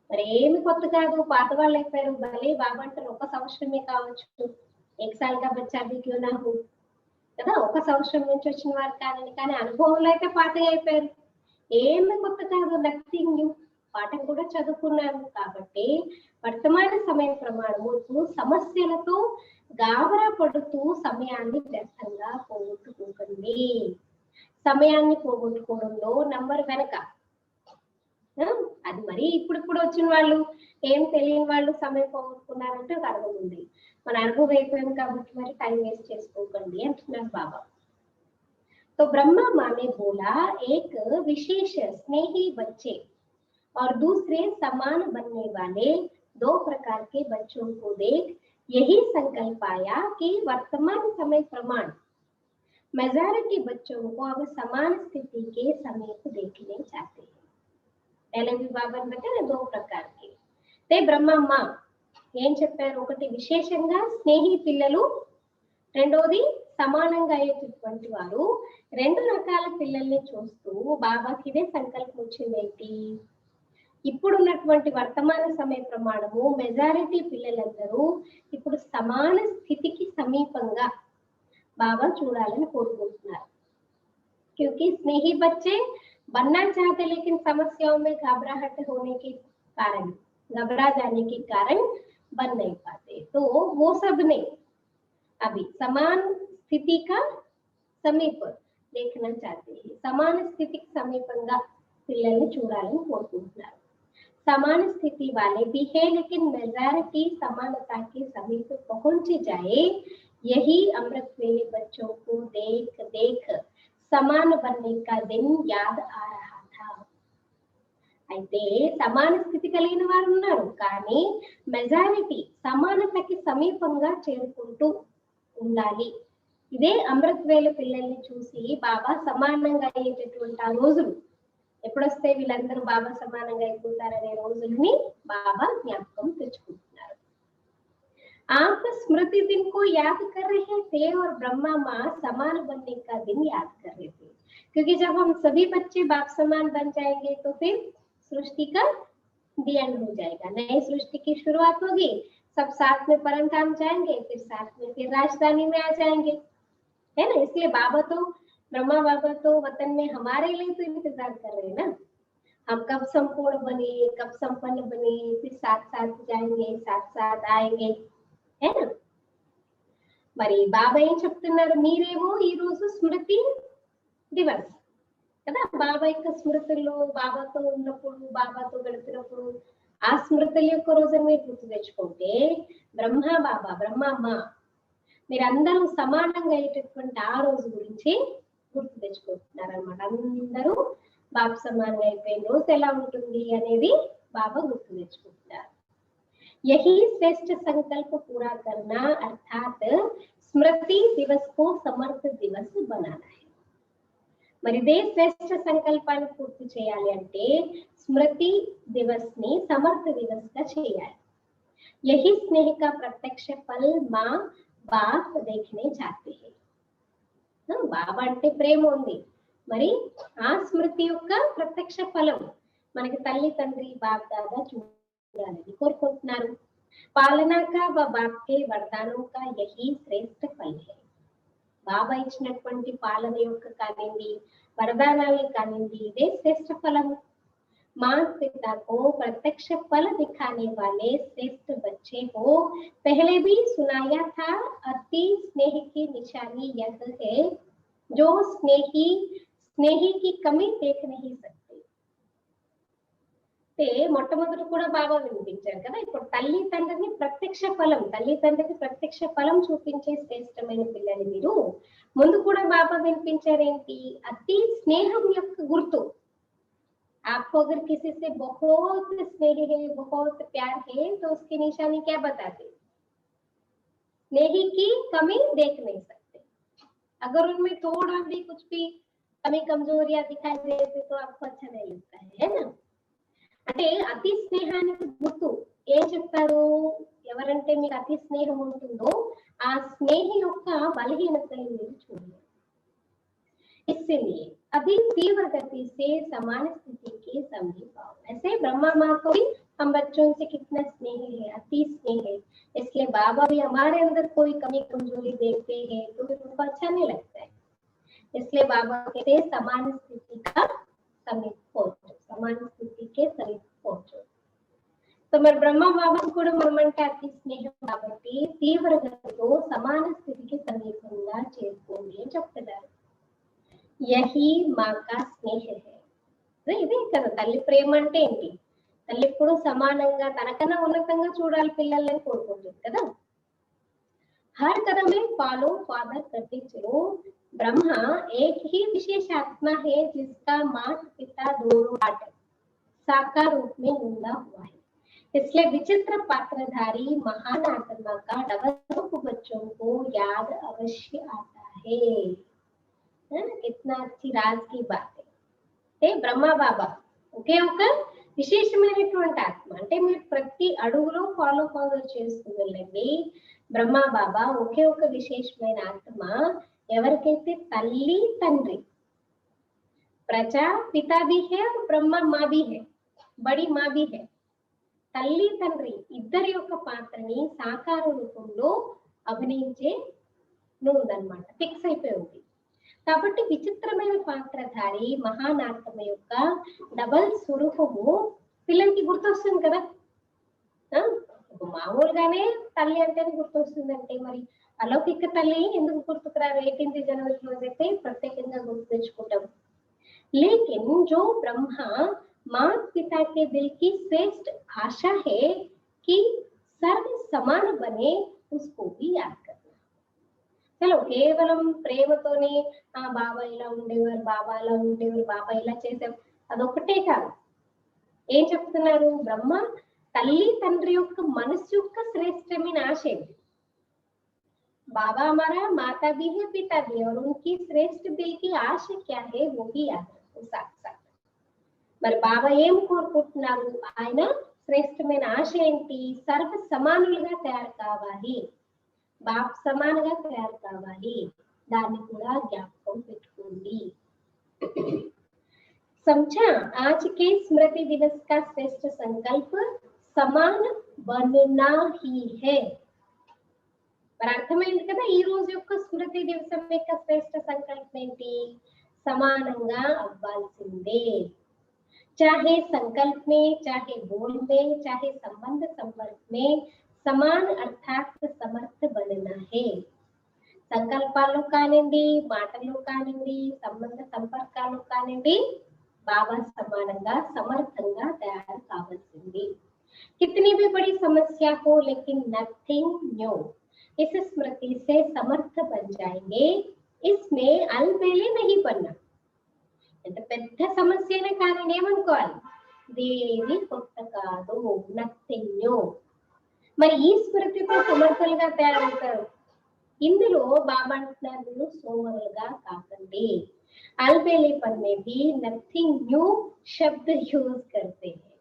మరి ఏమి కొత్త కాదు, పాత వాళ్ళు అయిపోయారు. భలే బాబా అంటారు, ఒక సంవత్సరమే కావచ్చు, 1 साल का बच्चा भी क्यों ना हो కదా, ఒక సంవత్సరం నుంచి వచ్చిన వారు కాదని. కానీ అనుభవంలో అయితే పాతగా అయిపోయారు. ఏమి కొత్త కాదు, నథింగ్ న్యూ. పాఠం కూడా చదువుకున్నాను కాబట్టి వర్తమాన సమయ ప్రమాణము సమస్యలతో గాబరా పడుతూ సమయాన్ని వ్యర్థంగా పోగొట్టుకోకండి. సమయాన్ని పోగొట్టుకోవడంలో నంబర్ వెనక అది మరి ఇప్పుడు వచ్చిన వాళ్ళు, ఏం తెలియని వాళ్ళు సమయం పోగొట్టుకున్నారంటే ఒక అర్థం ఉంది. మన అనుభవం అయిపోయాం కాబట్టి మరి టైం వేస్ట్ చేసుకోకండి అంటున్నారు బాబా. तो ब्रह्मा माँ ने बोला, एक विशेष स्नेही बच्चे और दूसरे समान बनने वाले 2 प्रकार के बच्चों को देख यही संकल्प आया कि वर्तमान समय प्रमाण मेजॉरिटी बच्चों को अब समान स्थिति के समीप देखने चाहते हैं. पहले भी बाबा ने बताया 2 प्रकार के. ते ब्रह्मమ్మ ఏం చెప్పారు, ఒకటి విశేషంగా స్నేహి పిల్లలు రెండోది సమానంగా అయ్యేటటువంటి వారు రెండు రకాల పిల్లల్ని చూస్తూ బాబాకి ఇదే సంకల్పం వచ్చింది ఏంటి, ఇప్పుడున్నటువంటి వర్తమాన సమయ ప్రమాణము మెజారిటీ పిల్లలందరూ ఇప్పుడు సమాన స్థితికి సమీపంగా బాబా చూడాలని కోరుకుంటున్నారు. क्योंकि स्नेही बच्चे बनना चाहते लेकिन समस्याओं में घबराहट होने के कारण, घबरा जाने के कारण बन नहीं पाते, तो वो सब ने अभी समान स्थिति का समीप देखना चाहते हैं. समान स्थिति समीपंगा పిల్లల్ని చూడాలని కోరుకుంటున్నారు. समान स्थिति वाले भी है लेकिन मेजॉरिटी समानता के समीप पहुंच जाए, यही अमृत वेले बच्चों को देख देख समान बनने का दिन याद आ रहा था. అయితే సమాన స్థితి కలిగిన వారు ఉన్నారు, కానీ మెజారిటీ సమానతకి సమీపంగా చేరుకుంటూ ఉండాలి. ఇదే అమృత్ వేల పిల్లల్ని చూసి బాబా సమానంగా అయ్యేటటువంటి ఆ రోజులు ఎప్పుడొస్తే వీళ్ళందరూ బాబా సమానంగా అయిపోతారనే రోజుల్ని బాబా జ్ఞాపకం తెచ్చుకుంటున్నారు. आप स्मृति दिन को याद कर रहे थे और ब्रह्मा माँ समान बनने का दिन याद कर रहे थे, क्योंकि जब हम सभी बच्चे बाप समान बन जाएंगे तो फिर सृष्टि का दी एंड हो जाएगा, नई सृष्टि की शुरुआत होगी, सब साथ में परम धाम जाएंगे, फिर साथ में फिर राजधानी में आ जाएंगे, है ना. इसलिए बाबा तो ब्रह्मा बाबा तो वतन में हमारे लिए तो इंतजार कर रहे हैं ना, हम कब संपूर्ण बने, कब संपन्न बने, फिर साथ साथ जाएंगे, साथ साथ आएंगे, है ना. మరి బాబా ఏం చెప్తున్నారు, మీరేమో ఈ రోజు స్మృతి దివస్ కదా, బాబా యొక్క స్మృతుల్లో బాబాతో ఉన్నప్పుడు, బాబాతో గడిపినప్పుడు ఆ స్మృతుల యొక్క రోజును మీరు గుర్తు తెచ్చుకుంటే, బాబా బ్రహ్మమ్మ మీరందరూ సమానంగా అయ్యేటటువంటి ఆ రోజు గురించి గుర్తు తెచ్చుకుంటున్నారు అనమాట. అందరూ బాబా సమానంగా అయిపోయిన రోజు ఎలా ఉంటుంది అనేది బాబా గుర్తు తెచ్చుకుంటున్నారు. यही श्रेष्ठ संकल्प पूरा करना अर्थात स्मृति दिवस को समर्थ दिवस बनाना है. మరి ఇదే శ్రేష్ఠ సంకల్పాన్ని పూర్తి చేయాలి అంటే స్మృతి దివస్ ని సమర్థ దివస్ గా చేయాలి. यही स्नेह का प्रत्यक्ष फल माँ बाप देखने चाहते हैं. బాబా అంటే ప్రేమ ఉంది, మరి ఆ స్మృతి యొక్క ప్రత్యక్ష ఫలం మనకి తల్లి తండ్రి బాప్ దాదా చూడాలని కోరుకుంటున్నారు. పాలనా కా వ బాప్ కే వరదానం కా యహీ శ్రేష్ఠ ఫల్ హై. బాబా ఇచ్చినటువంటి పాలన యొక్క కానివ్వండి, వరదానాలు కానివ్వండి, ఇదే శ్రేష్ఠ ఫలం. माता पिता को प्रत्यक्ष फल दिखाने वाले श्रेष्ठ बच्चे हो. पहले भी सुनाया था, अति स्नेह की निशानी यह है, जो स्नेही की कमी देख नहीं सकते. మొట్టమొదటి కూడా బాబా వినిపించారు కదా. ఇప్పుడు తల్లి తండ్రిని ప్రత్యక్ష ఫలం, తల్లి తండ్రికి ప్రత్యక్ష ఫలం చూపించే శ్రేష్టమైన పిల్లలు మీరు. ముందు కూడా బాబా వినిపించారేంటి, అతి స్నేహం యొక్క గుర్తు. आपको अगर किसी से बहुत स्नेह है, बहुत प्यार है, तो उसकी निशानी क्या बताते, स्नेही की कमी देख नहीं सकते. अगर उनमें थोड़ा भी कुछ भी कमी कमजोरियां दिखाई देते तो आपको अच्छा नहीं लगता है ना. అంటే అతి స్నేహానికి గుర్తు ఏం చెప్తారు, ఎవరంటే మీకు అతి స్నేహం ఉంటుందో ఆ స్నేహి యొక్క బలహీనతని మీరు చూడండి. इसलिए अभी तीव्र गति से समान स्थिति के समीप आओ. ऐसे ब्रह्मा माँ को भी हम बच्चों से कितना स्नेह है, अति स्नेह है, इसलिए बाबा भी हमारे अंदर कोई कमी कमजोरी देखते हैं तो फिर उनको अच्छा नहीं लगता है. इसलिए बाबा कहते समान स्थिति का समीप पहुंचो, समान स्थिति के समीप पहुंचो. तो మరి బ్రహ్మ బాబాకు కూడా మనమంటే అతి స్నేహం కాబట్టి తీవ్ర గతితో సమాన స్థితికి సమీపంగా చేరుకోండి అని చెప్తున్నారు. యహీ మాకా స్నేహ హై. ఇదే కదా తల్లి ప్రేమ అంటే ఏంటి, తల్లి ఎప్పుడు సమానంగా తనకన్నా ఉన్నతంగా చూడాలి పిల్లల్ని కోరుకుంటుంది కదా. हर कदम में फॉलो फादर करते चलो. ब्रह्मा एक ही विशेष आत्मा है जिसका माता पिता दोनों पार्ट साकार रूप में ढूंढा हुआ है. इसलिए विचित्र पात्रधारी महान आत्मा का डबल रूप बच्चों को याद अवश्य आता है. कितना अच्छी राज की बात है. బ్రహ్మ బాబా ఒకే ఒక విశేషమైనటువంటి ఆత్మ అంటే మీరు ప్రతి అడుగులో ఫాలో చేస్తూ వెళ్ళండి. బ్రహ్మ బాబా ఒకే ఒక విశేషమైన ఆత్మ, ఎవరికైతే తల్లి తండ్రి, ప్రజా పితా भी है, బ్రహ్మ माँ भी है, बड़ी माँ भी है, తల్లి తండ్రి ఇద్దరి యొక్క పాత్రని సాకార రూపంలో అభినయించే ఉందన్నమాట, ఫిక్స్ అయిపోయి ఉంది. కాబట్టి విచిత్రమైన పాత్రధారి మహానాత్మ యొక్క డబల్ స్వరూపము పిల్లలకి గుర్తొస్తుంది కదా. మామూలుగానే తల్లి అంటేనే గుర్తొస్తుందంటే మరి అలౌకిక తల్లి ఎందుకు గుర్తుకురారు 18th जनवरी రోజు అయితే ప్రత్యేకంగా గుర్తు తెచ్చుకుంటాం. लेकिन जो ब्रह्मा माता पिता के दिल की श्रेष्ठ आशा है कि सर्व समान बने, उसको भी याद करना. చలో కేవలం ప్రేమతోనే బాబా ఇలా ఉండేవారు, బాబా అలా ఉండేవారు, బాబా ఇలా చేశారు అదొకటే కాదు. ఏం చెప్తున్నారు? బ్రహ్మ తల్లి తండ్రి యొక్క మనసు యొక్క శ్రేష్టమైన ఆశ ఏంటి? बाबा हमारा माता भी है पिता भी है और उनकी श्रेष्ठ दिल की आशा क्या है वो भी याद रखो साथ. మరి బాబా ఏం కోరుకుంటున్నారు? ఆయన శ్రేష్టమైన ఆశ ఏంటి? సర్వ సమానులుగా తయారు కావాలి, బాప్ సమానంగా తయారు కావాలి. దాన్ని కూడా జ్ఞాపకం పెట్టుకోండి. समझा? आज के स्मृति दिवस का श्रेष्ठ संकल्प समान बनना ही है. మరి అర్థమైంది కదా ఈ రోజు యొక్క స్మృతి దివసం యొక్క శ్రేష్ఠ సంకల్పం ఏంటి? సమానంగా అవ్వాల్సిందే. चाहे संकल्प में, चाहे बोल में, चाहे संबंध संपर्क में समान अर्थात समर्थ बनना है. సంకల్పాల్లో కానివ్వండి, మాటల్లో కానివ్వండి, సంబంధ సంపర్కాల్లో కానివ్వండి, బాబా సమానంగా సమర్థంగా తయారు కావాల్సింది. कितनी भी बड़ी समस्या हो लेकिन नथिंग न्यू. इस स्मृति से समर्थ बन जाएंगे. इसमें अलबेले नहीं बनना. ఎంత పెద్ద సమస్యనే కానీ ఏమనుకోవాలి? దేవి కొత్త కాదు, నథింగ్ న్యూ. మరి ఈ స్మృతితో సమర్థులుగా తయారవుతారు. ఇందులో బాబా అంటున్నారు, మీరు సోమరులుగా కాకండి. अलबेलेपन में भी नथिंग न्यू शब्द यूज करते हैं.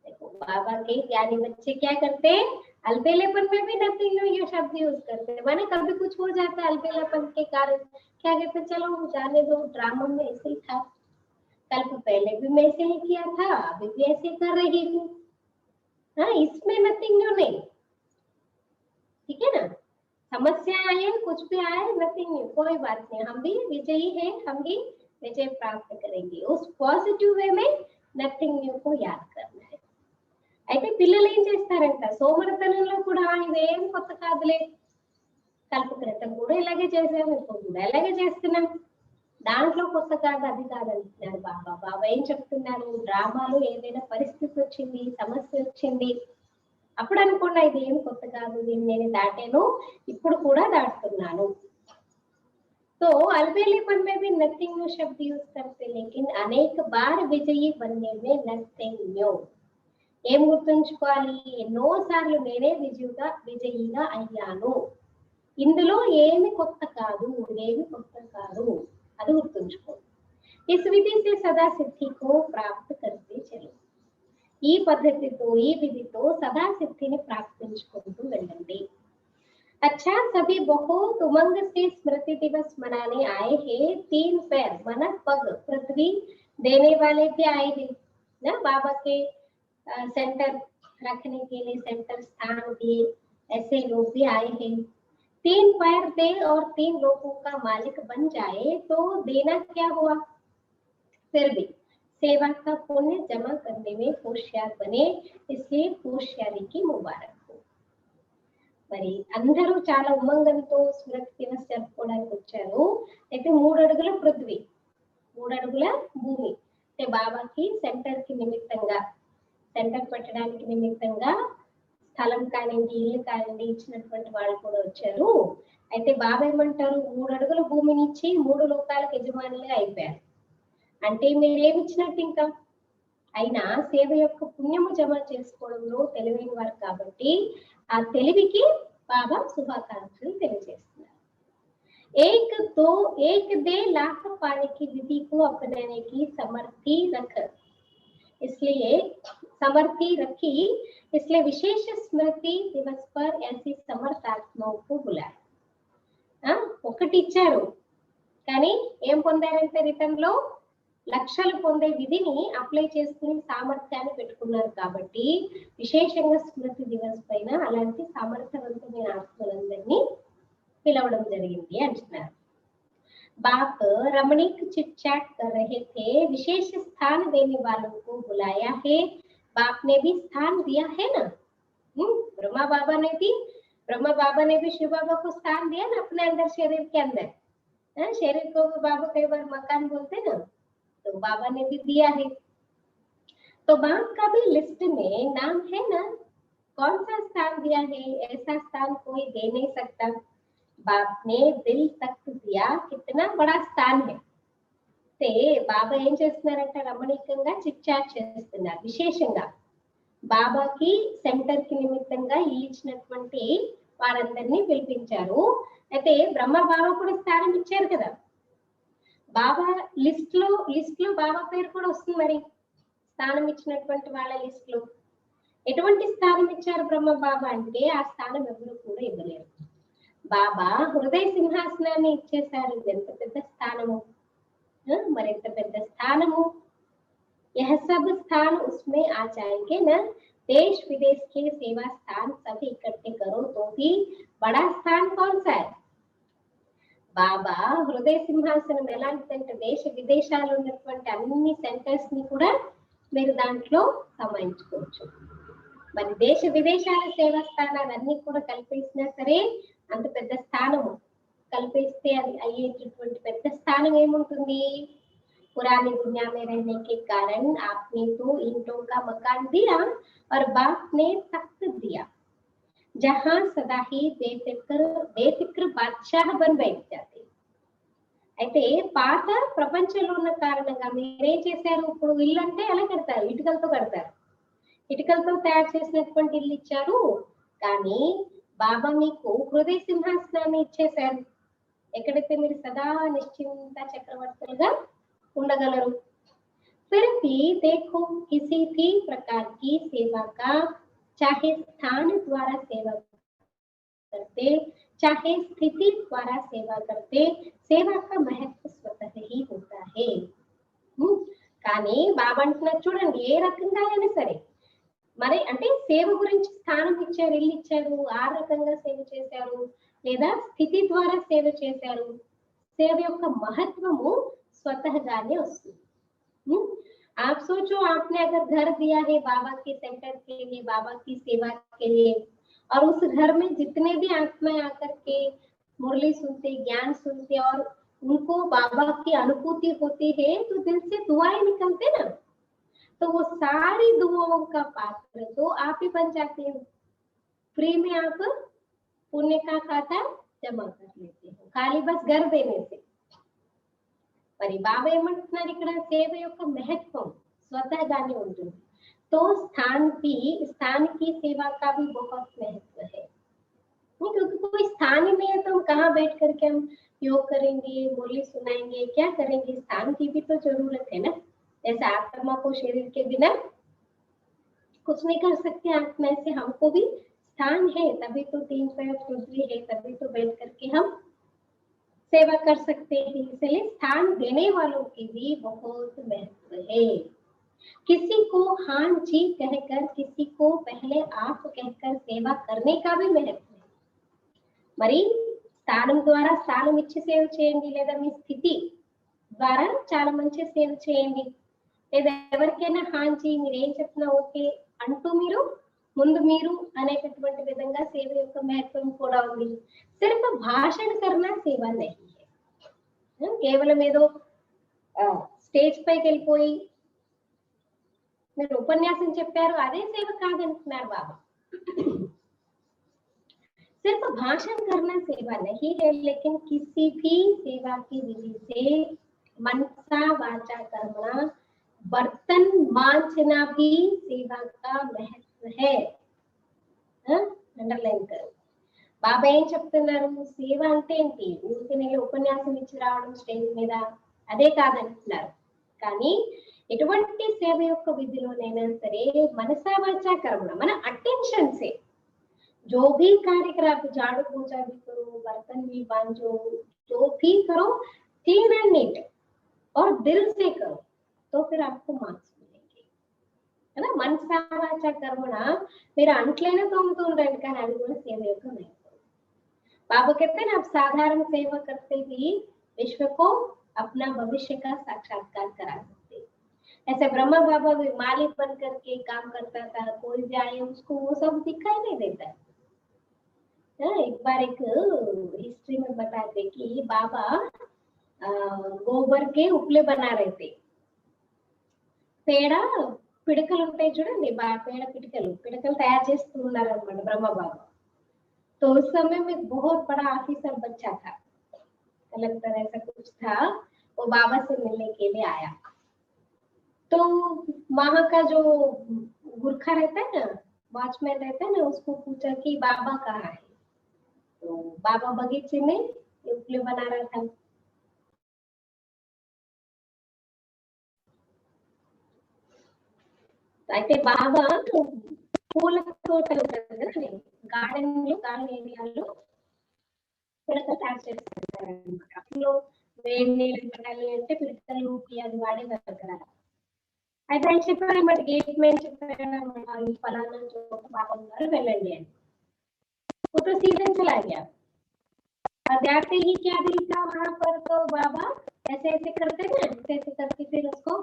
देखो बाबा के ज्ञानी बच्चे क्या करते हैं? अलबेलेपन में भी नथिंग न्यू ये शब्द यूज करते हैं. माने कभी कुछ हो जाता है अलबेलापन के कारण क्या कहते, चलो जाने दो, ड्रामा में ऐसे ही था, कल पहले भी मैं ऐसे ही किया था, अभी भी ऐसे कर रही हूँ. हाँ, इसमें नथिंग न्यू नहीं. ठीक है ना? समस्या आए, कुछ भी आए, नथिंग न्यू, कोई बात नहीं, हम भी विजयी हैं, हम भी विजय प्राप्त करेंगे. उस पॉजिटिव वे में नथिंग न्यू को याद करना है. అయితే పిల్లలు ఏం చేస్తారంట, సోమరతనంలో కూడా ఇదేం కొత్త కాదులే, కల్ప క్రితం కూడా ఇలాగే చేసాము, ఇప్పుడు కూడా ఇలాగే చేస్తున్నాం, దాంట్లో కొత్త కాదు, అది కాదంటున్నారు బాబా. బాబా ఏం చెప్తున్నారు? డ్రామాలో ఏదైనా పరిస్థితి వచ్చింది, సమస్య వచ్చింది, అప్పుడు అనుకున్నా ఇది ఏం కొత్త కాదు, దీన్ని నేను దాటాను, ఇప్పుడు కూడా దాటుతున్నాను. तो अलबेलेपन में भी नथिंग न्यू शब्द यूज करते, लेकिन अनेक बार विजयी बनने में नथिंग न्यू. ఏం గుర్తుంచుకోవాలి? ఎన్నో సార్లు నేనే విజయిగా అయ్యాను, ఇందులో ఏమి కొత్త కాదు, ఇదేమి కొత్త కాదు, అది గుర్తుంచుకో. इस विधि से सदा सिद्धि को प्राप्त करते चलो. ఈ పద్ధతితో, ఈ విధితో సదా సిద్ధిని ప్రాప్తించుకుంటూ వెళ్ళండి. अच्छा, सभी बहुत उमंग से स्मृति दिवस मनाने आए हैं. 3 पैर मन पग पृथ्वी देने वाले भी आए हैं ना, बाबा के सेंटर रखने के लिए सेंटर स्थान दिए, ऐसे लोग भी आए हैं. 3 पैर दे और 3 लोगों का मालिक बन जाए तो देना क्या हुआ? फिर भी सेवा का पुण्य जमा करने में होशियार बने, इसलिए होशियारी की मुबारक. మరి అందరూ చాలా ఉమంగంతో స్మృతి దివస్ జరుపుకోవడానికి వచ్చారు. అయితే 3 అడుగుల పృథ్వీ, 3 అడుగుల భూమి, అంటే బాబాకి సెంటర్ కి నిమిత్తంగా, సెంటర్ పెట్టడానికి నిమిత్తంగా స్థలం కానివ్వండి, ఇల్లు కానివ్వండి ఇచ్చినటువంటి వాళ్ళు కూడా వచ్చారు. అయితే బాబా ఏమంటారు? 3 అడుగుల భూమిని ఇచ్చి 3 లోకాలకు యజమానులుగా అయిపోయారు. అంటే మీరేమి ఇచ్చినట్టు ఇంకా? అయినా సేవ యొక్క పుణ్యము జమ చేసుకోవడంలో తెలివైన వారు కాబట్టి ఆ తెలివికి బాబా శుభాకాంక్షలు తెలియజేస్తున్నారు. एक दे लाख पाने की विधि को अपनाने की समर्थी रख, इस समर्थी रखी, इसलिए विशेष स्मृति दिवस पर ऐसी समर्थ आत्माओं को बुलाया। ఒకటి ఇచ్చారు కానీ ఏం పొందారంటే రిటర్న్ లో లక్షలు పొందే విధిని అప్లై చేసుకుని సామర్థ్యాన్ని పెట్టుకున్నారు కాబట్టి విశేషంగా స్మృతి దివస్ పైన అలాంటి సామర్థ్యవంతమైన ఆత్మలందరినీ పిలవడం జరిగింది అంటున్నారు। बाप रमणीक चिट चैट कर रहे थे, विशेष स्थान देने वालों को बुलाया है। बाप ने भी स्थान दिया है ना, ब्रह्मा बाबा ने भी शिव बाबा को स्थान दिया ना अपने अंदर, शरीर के अंदर। शरीर को बाबा कई बार मकान बोलते ना, तो बाबा ने भी दिया है। तो बाप का भी लिस्ट में नाम है ना, कौन सा स्थान दिया है? ऐसा स्थान कोई दे नहीं सकता। बाप ने दिल तक दिया, कितना बड़ा स्थान है। ते बाबा ఏం చేస్తున్నారంటే రమణీకంగా చిట్ చాట్ చేస్తున్నారు। విశేషంగా బాబాకి సెంటర్ కి నిమిత్తంగా ఇచ్చినటువంటి వారందరినీ పిలిపించారు। అయితే బ్రహ్మ బాబా కూడా స్థానం ఇచ్చారు కదా, బాబా లిస్ట్ లో బాబా పేరు కూడా వస్తుంది। మరి స్థానం ఇచ్చినటువంటి వాళ్ళ లిస్ట్ లో ఎటువంటి స్థానం ఇచ్చారు బ్రహ్మ బాబా అంటే ఆ స్థానం ఎవరు కూడా ఇవ్వలేరు। బాబా హృదయ సింహాసనాన్ని ఇచ్చేశారు। ఎంత పెద్ద స్థానము, మరింత పెద్ద స్థానము। यह सब स्थान उसमें आ जाएंगे ना, देश विदेश के सेवा स्थान सभी इकट्ठे करो तो भी बड़ा स्थान कौन सा है? బాబా హృదయ సింహాసనం ఎలాంటిదంటే దేశ విదేశాలు ఉన్నటువంటి అన్ని సెంటర్స్ ని కూడా మీరు దాంట్లో సమాయించుకోవచ్చు। మరి దేశ విదేశాల సేవా స్థానాలన్నీ కూడా కల్పించినా సరే అంత పెద్ద స్థానము కల్పిస్తే అది అయ్యేటటువంటి పెద్ద స్థానం ఏముంటుంది? पुरानी दुनिया में रहने के कारण आपने तो ईंटों का मकान दिया और बाप ने तख्त दिया, जहां सदा ही बेफिक्र बादशाह बन बैठ जाते। అయితే పాత ప్రపంచంలో ఉన్న కారణంగా మీరేం చేశారు? ఇప్పుడు ఇల్లు అంటే ఎలా కడతారు? ఇటుకలతో కడతారు, ఇటుకలతో తయారు చేసినటువంటి ఇల్లు ఇచ్చారు, కానీ బాబా మీకు హృదయ సింహాసనాన్ని ఇచ్చేశారు, ఎక్కడైతే మీరు సదా నిశ్చింత చక్రవర్తులుగా ఉండగలరు। फिर भी देखो, किसी भी प्रकार की सेवा का चाहे स्थान द्वारा सेवा करते चाहे स्थिति द्वारा सेवा करते, सेवा का महत्व स्वतः ही होता है। కానీ బాబా అంటున్నారు చూడండి, ఏ రకంగా అయినా సరే మరి అంటే సేవ గురించి స్థానం ఇచ్చారు, ఇల్లు ఇచ్చారు, ఆ రకంగా సేవ చేశారు లేదా స్థితి ద్వారా సేవ చేశారు, సేవ యొక్క మహత్వము स्वतःगाने वस्तु। आप सोचो, आपने अगर घर दिया है बाबा के सेंटर के लिए, बाबा की सेवा के लिए, और उस घर में जितने भी आत्माएं आकर के मुरली सुनते, ज्ञान सुनते और उनको बाबा की अनुभूति होती है, तो दिल से दुआएं निकलते ना, तो वो सारी दुआओं का पात्र तो आप ही बन जाते हैं। फ्री में आप पुण्य का खाता जमा कर लेते हो, खाली बस घर देने से। మరి బాబా ఏమంటున్నారు ఇక్కడ? సేవ యొక్క మహత్వం స్వతహాగానే ఉంటుంది। तो स्थान की सेवा का भी बहुत महत्व है, क्योंकि कोई स्थान ही नहीं है तो हम कहाँ बैठ करके हम योग करेंगे, मुरली सुनाएंगे, क्या करेंगे? स्थान की भी तो जरूरत है ना। जैसे आत्मा को शरीर के बिना कुछ नहीं कर सकते, आत्मा से हमको भी स्थान है, तभी तो 3 पैर पृथ्वी है, तभी तो बैठ करके हम सेवा कर सकते हैं। इसलिए स्थान देने वालों की भी बहुत महत्व है। किसी को हाँ जी कहकर, किसी को पहले आप कहकर सेवा करने का भी महत्व है। మరి స్థానం ద్వారా స్థానం ఇచ్చి సేవ చేయండి, లేదా మీ స్థితి ద్వారా చాలా మంచి సేవ చేయండి, లేదా ఎవరికైనా హాంజీ మీరు ఏం చెప్పినా ఓకే అంటూ మీరు ముందు మీరు అనేటటువంటి విధంగా సేవ యొక్క మహత్వం కూడా ఉంది। సిర్ఫ్ భాషణ కర్నా సేవ नहीं है, కేవలం ఏదో స్టేజ్ పైకి వెళ్ళిపోయి మీరు ఉపన్యాసం చెప్పారు అదే సేవ కాదంటున్నారు బాబా। सिर्फ भाषण करना सेवा नहीं है, लेकिन किसी भी सेवा की विधि से मनसा वाचा कर्मणा बर्तन मांझना भी सेवा का महत्व है। అండర్లైన్ కరు। బాబా ఏం చెప్తున్నారు? సేవ అంటే ఏంటి? ఊరికి నేను ఉపన్యాసం ఇచ్చి రావడం స్టేజ్ మీద అదే కాదంటున్నారు, కానీ ఎటువంటి సేవ యొక్క విధిలోనైనా సరే మనసా వాచా కర్మణ మన अटेंशन से जो भी कार्य करो, आप झाड़ू पोछा भी करो, बर्तन भी मांजो, जो भी करो क्लीन एंड नीट और दिल से करो तो फिर आपको मार्क्स मिलेंगे, है ना। मनसा वाचा कर्मणा మీరు అంట్లైనా తోముతూ ఉండండి కానీ అది కూడా సేవ యొక్క नहीं। बाबा कहते हैं ना, आप साधारण सेवा करते भी विश्व को अपना भविष्य का साक्षात्कार करा सकते। ऐसे ब्रह्मा बाबा भी माली बन करके काम करता था, कोई भी आए उसको वो सब दिखाई नहीं देता है। एक बार एक हिस्ट्री में बताते कि बाबा गोबर के उपले बना रहे थे। పేడ పిడకలు ఉంటాయి చూడండి, పేడ పిడకలు తయారు చేస్తున్నారు అన్నమాట బ్రహ్మ బాబా। तो उस समय में बहुत बड़ा ऑफिसर बच्चा था, कलेक्टर ऐसा कुछ था, वो बाबा से मिलने के लिए आया। तो वहां का जो गुरखा रहता है ना, वॉचमैन रहता है ना, उसको पूछा कि बाबा कहाँ है। तो बाबा बगीचे में उपले बना रहा था। అయితే బాబా పూల తోటలు ఉంటుంది, గార్డెన్ ఏరియాలో పిడకలు తయారు చేస్తారన్నమాట। అందులో వేడి నీళ్ళు పడాలి అంటే పిడకలు అది వాడేవారు కదా। అయితే ఆయన చెప్పారు అన్నమాట, గేట్ మీద చెప్పారన్నమాట, ఈ ఫలానా చోట బాబా ఉన్నారు వెళ్ళండి అని। वो तो सीधे चला गया। और जाते ही क्या दिखा वहां पर, तो बाबा ऐसे ऐसे करते ना, ऐसे करके फिर उसको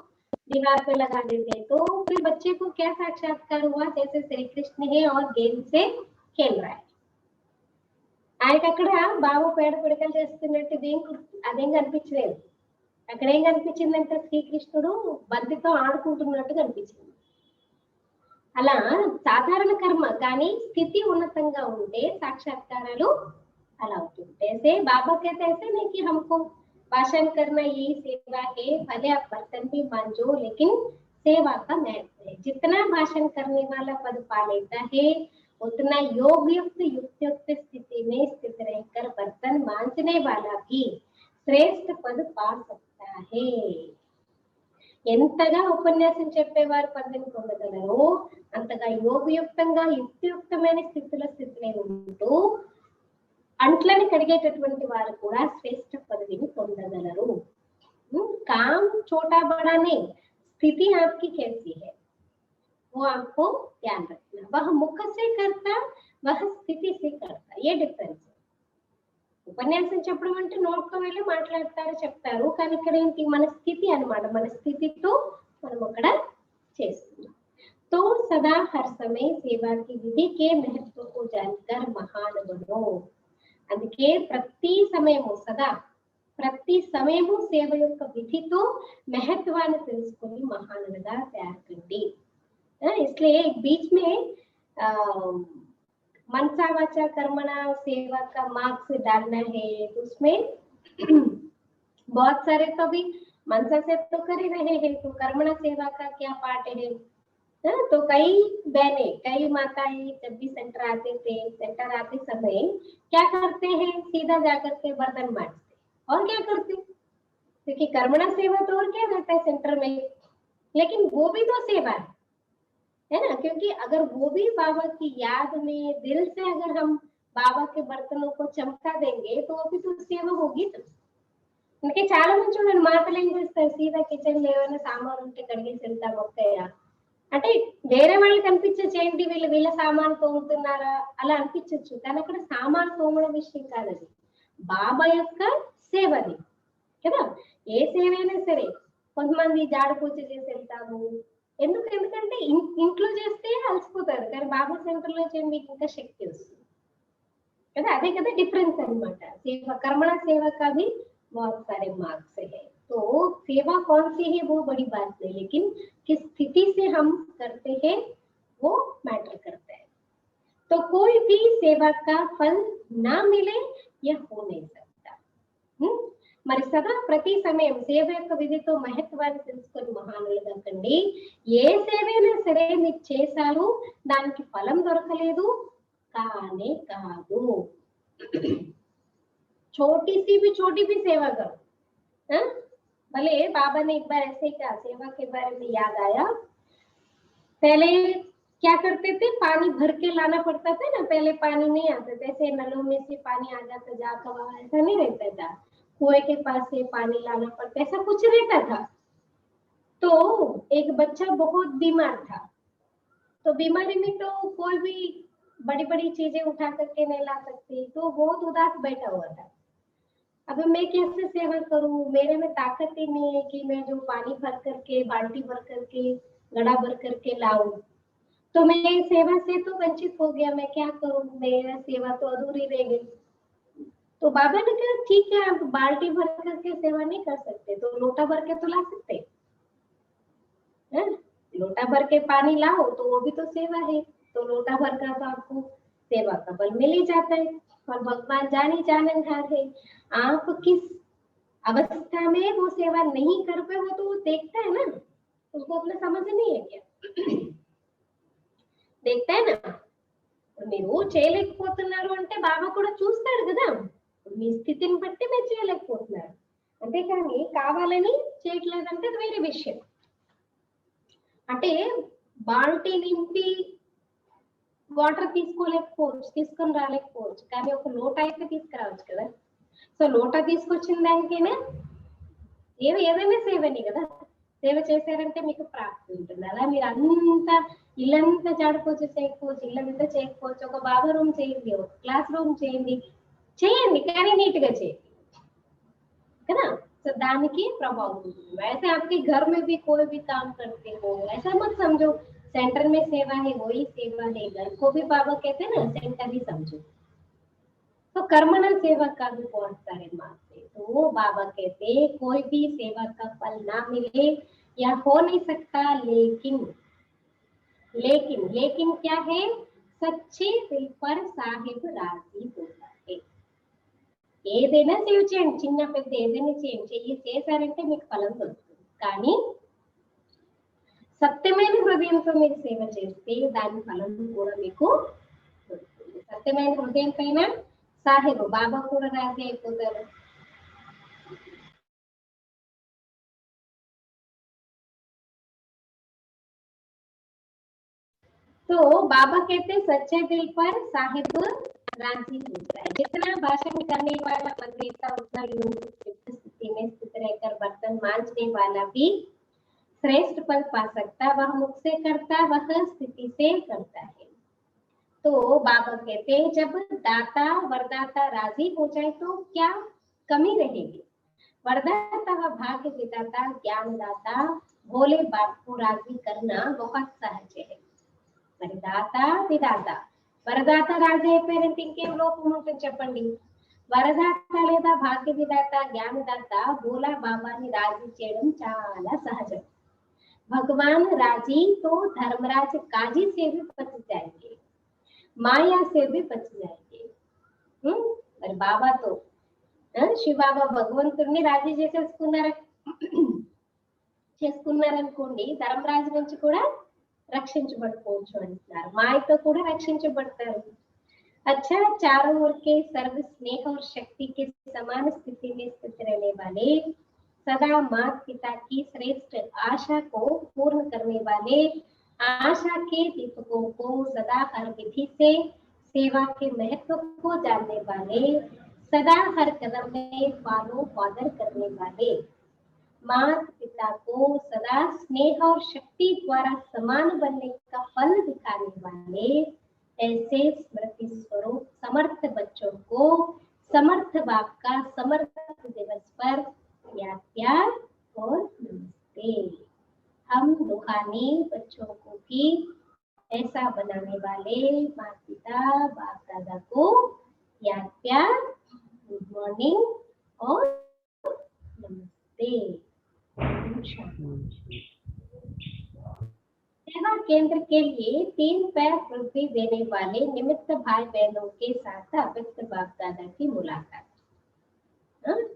दीवार पे लगा देते। तो फिर बच्चे को क्या साक्षात्कार हुआ, जैसे श्री कृष्ण है और गेम से खेल रहा है। ఆయనకి అక్కడ బాబు పేడ పిడకలు చేస్తున్నట్టు అదేం కనిపించలేదు। అక్కడ ఏం కనిపించిందంటే శ్రీకృష్ణుడు బంతితో ఆడుకుంటున్నట్టు కనిపించింది। అలా సాధారణ కర్మ కానీ స్థితి ఉన్నతంగా ఉంటే సాక్షాత్కారాలు అలా అవుతుంటాయి। ऐसे बाबा कहते ऐसे नहीं कि हमको भाषण करना यही सेवा है, भले आप बर्तन भी मांजो लेकिन सेवा का महत्व है। जितना भाषण करने वाला पद पा लेता है उतना योग युक्त युक्त स्थिति में स्थित रहकर बर्तन मांजने वाला भी श्रेष्ठ पद पा सकता है। ఎంతగా ఉపన్యాసం చెప్పేవారు పదవిని పొందగలరో అంతగా యోగయుక్తంగా యుక్తియుక్తమైన స్థితిలో ఉంటూ అంట్లని కడిగేటటువంటి వారు కూడా శ్రేష్ఠ పదవిని పొందగలరు। काम छोटा बड़ा नहीं, स्थिति आपकी कैसी है वो आपको ध्यान रखना। वह मुख से करता, वह स्थिति से करता, ये डिफरेंस है। ఉపన్యాసం చెప్పడం అంటే నోట్తో వెళ్ళి మాట్లాడతారు చెప్తారు, కానీ ఇక్కడ ఏంటి మన స్థితి అన్నమాట, మన స్థితితో మనం అక్కడ చేస్తున్నాం। तो सदा हर समय सेवा की विधि के महत्व को जानकर महान बनो। అందుకే ప్రతి సమయము సదా ప్రతి సమయము సేవ యొక్క విధితో महत्वाన్ని తెలుసుకొని మహానులుగా తయారుకండి। इसलिए एक बीच में मनसा वाचा कर्मणा सेवा का मार्क्स डालना है, तो उसमें बहुत सारे तो भी मनसा से तो कर ही रहे हैं, तो कर्मणा सेवा का क्या पार्ट है। तो कई बहनें कई माताएं जब भी सेंटर आते समय क्या करते हैं, सीधा जाकर के बर्तन मांजते और क्या करते, क्योंकि कर्मणा सेवा तो और क्या रहता है सेंटर में, लेकिन वो भी तो सेवा है ना। क्योंकि अगर वो भी बाबा की याद में दिल से अगर हम बाबा के बर्तनों को चमका देंगे तो वो भी तो सेवा होगी। तो उनके చాలా మంది చూడండి మాటలు ఏం చేస్తారు, సీదా కిచెన్ లో ఏమైనా సామాన్ ఉంటే కడిగేసి వెళ్తాం ఒక్కయ్యా అంటే వేరే వాళ్ళకి అనిపించచ్చు ఏంటి వీళ్ళ సామాన్ తోముతున్నారా అలా అనిపించచ్చు, కానీ అక్కడ సామాన్ తోమడం విషయం కాదది, బాబా యొక్క సేవది కదా। ఏ సేవ అయినా సరే కొంతమంది జాడు పూజ చేసి వెళ్తాము, ఎందుకంటే ఇంట్లో చేస్తే అలసిపోతారు, కానీ బాబా సెంటర్ లో చేయండి మీకు ఇంకా శక్తి వస్తుంది కదా। అదే కదా డిఫరెన్స్ అన్నమాట। సేవ कर्मणा सेवा का भी बहुत सारे मार्क्स है। तो सेवा कौन सी है वो बड़ी बात नहीं, लेकिन किस स्थिति से हम करते हैं वो मैटर करता है। तो कोई भी सेवा का फल ना मिले यह हो नहीं सकता। మరి సదా ప్రతి సమయం సేవ యొక్క విధితో మహత్వాన్ని తెలుసుకొని మహానులుగా కండి। ఏ సేవైనా సరే మీరు చేశారు దానికి ఫలం దొరకలేదు కానే కాదు, छोटी सी भी सेवा करो, भले बाबा ने एक बार ऐसे ही कहा, सेवा के बारे में याद आया, पहले क्या करते थे, पानी भर के लाना पड़ता था ना, पहले पानी नहीं आता था, ऐसे नलों में से पानी आ जाता जाकर, वहां ऐसा नहीं रहता था, कुएं के पास से पानी लाना पड़ता, ऐसा कुछ रहता था। तो एक बच्चा बहुत बीमार था, तो बीमारी में तो कोई भी बड़ी बड़ी चीजें उठा करके नहीं ला सकती, तो बहुत उदास बैठा हुआ था। अब मैं कैसे सेवा करूं, मेरे में ताकत ही नहीं है कि मैं जो पानी भर करके, बाल्टी भर करके, घड़ा भर करके लाऊं, तो मैं सेवा से तो वंचित हो गया, मैं क्या करूं, मेरा सेवा तो अधूरी रह गई। तो बाबा ने कहा ठीक है, आप बाल्टी भर करके सेवा नहीं कर सकते तो लोटा भर के तो ला सकते हैं, लोटा भर के पानी लाओ तो वो भी तो सेवा है, तो लोटा भर का तो आपको सेवा का फल मिल ही जाता है। और भगवान जानी जाननहार है, आप किस अवस्था में वो सेवा नहीं कर पाए वो तो वो देखता है ना, उसको अपना समझ नहीं है क्या देखता है ना। మీరు చేయలేకపోతున్నారు అంటే బాబా కూడా చూస్తాడు కదా, మీ స్థితిని బట్టి మీరు చేయలేకపోతున్నారు, అంతేకాని కావాలని చేయట్లేదంటే అది వేరే విషయం. అంటే బాల్టీ నింపి వాటర్ తీసుకోలేకపోవచ్చు, తీసుకొని రాలేకపోవచ్చు, కానీ ఒక లోట అయితే తీసుకురావచ్చు కదా. సో లోట తీసుకొచ్చిన దానికైనా ఏదైనా సేవనే కదా, సేవ చేశారంటే మీకు ప్రాప్తి ఉంటుంది. అలా మీరు అంతా ఇల్లంతా చాడుకోవచ్చు, చేయకపోవచ్చు, ఇల్లంతా చేయకపోవచ్చు, ఒక బాబా రూమ్ చేయండి, ఒక క్లాస్ రూమ్ చేయండి, చేయండి కానీ నీట్ గా చేయండి కదా. तो दान की प्रभाव वैसे आपके घर में भी कोई भी काम करते हो, ऐसा मत समझो सेंटर में सेवा है वही सेवा है, घर को भी बाबा कहते हैं ना सेंटर ही समझो। तो कर्मणा सेवा का भी बहुत सारे मार्ग है, तो वो बाबा कहते कोई भी सेवा का फल ना मिले या हो नहीं सकता, लेकिन लेकिन लेकिन क्या है, सच्चे दिल पर साहिब राजी होता है। ఏదైనా సేవ చేయండి, చిన్న పెద్ద ఏదైనా చేయండి, చేశారంటే మీకు ఫలం దొరుకుతుంది. కానీ సత్యమైన హృదయంతో మీరు సేవ చేస్తే దాని ఫలం కూడా మీకు దొరుకుతుంది. సత్యమైన హృదయం పైన సాహెబ్ బాబా కూడా రాజీ అయిపోతారు. तो बाबा कहते सच्चे दिल पर साहिब राजी होता है। जितना भाषण करने वाला पद देता उतना लोग स्थिति में स्थित रहकर बर्तन मांजने वाला भी श्रेष्ठ पद पा सकता, वह मुख से करता, वह स्थिति से करता है। तो बाबा कहते हैं जब दाता वरदाता राजी हो जाए तो क्या कमी रहेगी। वरदाता व भाग्य विदाता ज्ञानदाता भोले बाप को राजी करना बहुत सहज है। वरदाता विदाता, వరదాత రాజు అయిపోయారంటే ఇంకేం లోపం ఉంటుంది చెప్పండి. వరదాత లేదా భాగ్య విదాత జ్ఞానదాత భోలా బాబాని రాజీ చేయడం చాలా సహజం. भगवान राजी तो धर्मराज काजी से भी बच जाएंगे, माया से भी बच जाएंगे. మరి బాబాతో శివబాబా భగవంతుడిని రాజీ చేసుకున్నారనుకోండి, ధర్మరాజు నుంచి కూడా రక్షించబడుకోవచ్చు అంటున్నారు, మాయతో కూడా రక్షించబడతారు. अच्छा, चारों ओर के सर्व स्नेह और शक्ति के समान स्थिति में स्थित रहने वाले, सदा माता पिता की श्रेष्ठ आशा को पूर्ण करने वाले, आशा के दीपकों को सदा हर विधि से सेवा के महत्व को जानने वाले, सदा हर कदम में फॉलो फॉदर करने वाले, माता पिता को सदा स्नेह और शक्ति द्वारा समान बनने का फल दिखाने वाले, ऐसे स्मृति स्वरूप समर्थ बच्चों को समर्थ बाप का समर्थ दिवस पर प्यार और नमस्ते. हम रूहानी बच्चों को भी ऐसा बनाने वाले माता पिता बाप दादा को प्यार, गुड मॉर्निंग और नमस्ते. सेवा केंद्र के लिए 3 पैर पृथ्वी देने वाले निमित्त भाई बहनों के साथ अव्यक्त बाप दादा की मुलाकात.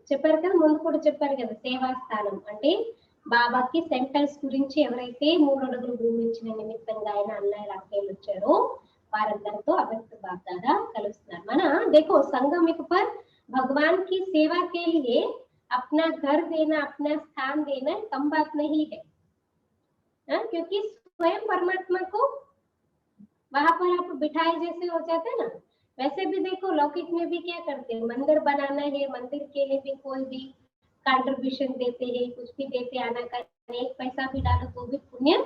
చెప్పారు కదా, ముందు కూడా చెప్పారు కదా, సేవా స్థానం అంటే బాబాకి సెంటర్స్ గురించి ఎవరైతే 3 అడుగులు భూమి ఇచ్చిన నిమిత్తంగా ఆయన అన్నయ్య అక్కయ్యలు వచ్చారో వారందరితో అవ్యक्त बाप दादा కలుస్తున్నారు. మన देखो संगम पर भगवान की सेवा के लिए अपना घर देना, अपना स्थान देना कम बात नहीं है, क्योंकि स्वयं परमात्मा को वहां पर आप बिठाए जैसे हो जाते हैं ना, वैसे भी देखो लौकिक में भी क्या करते हैं, मंदिर बनाना है, मंदिर के लिए भी कोई भी कंट्रीब्यूशन देते हैं, कुछ भी देते, आना करने एक पैसा भी डालो तो भी पुण्य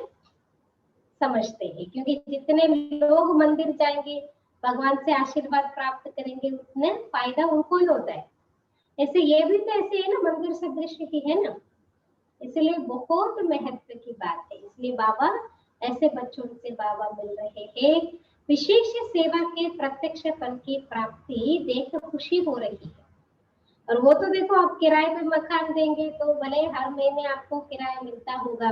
समझते हैं, क्योंकि जितने लोग मंदिर जाएंगे भगवान से आशीर्वाद प्राप्त करेंगे उतने फायदा उनको ही होता है। ऐसे ये भी तो ऐसे है ना, मंदिर सदृश ही है ना, इसलिए बहुत महत्व की बात है। इसलिए बाबा ऐसे बच्चों से बाबा मिल रहे हैं, विशेष सेवा के प्रत्यक्ष फल की प्राप्ति देख खुशी हो रही है। और वो तो देखो आप किराए पे मकान देंगे तो भले हर महीने आपको किराया मिलता होगा,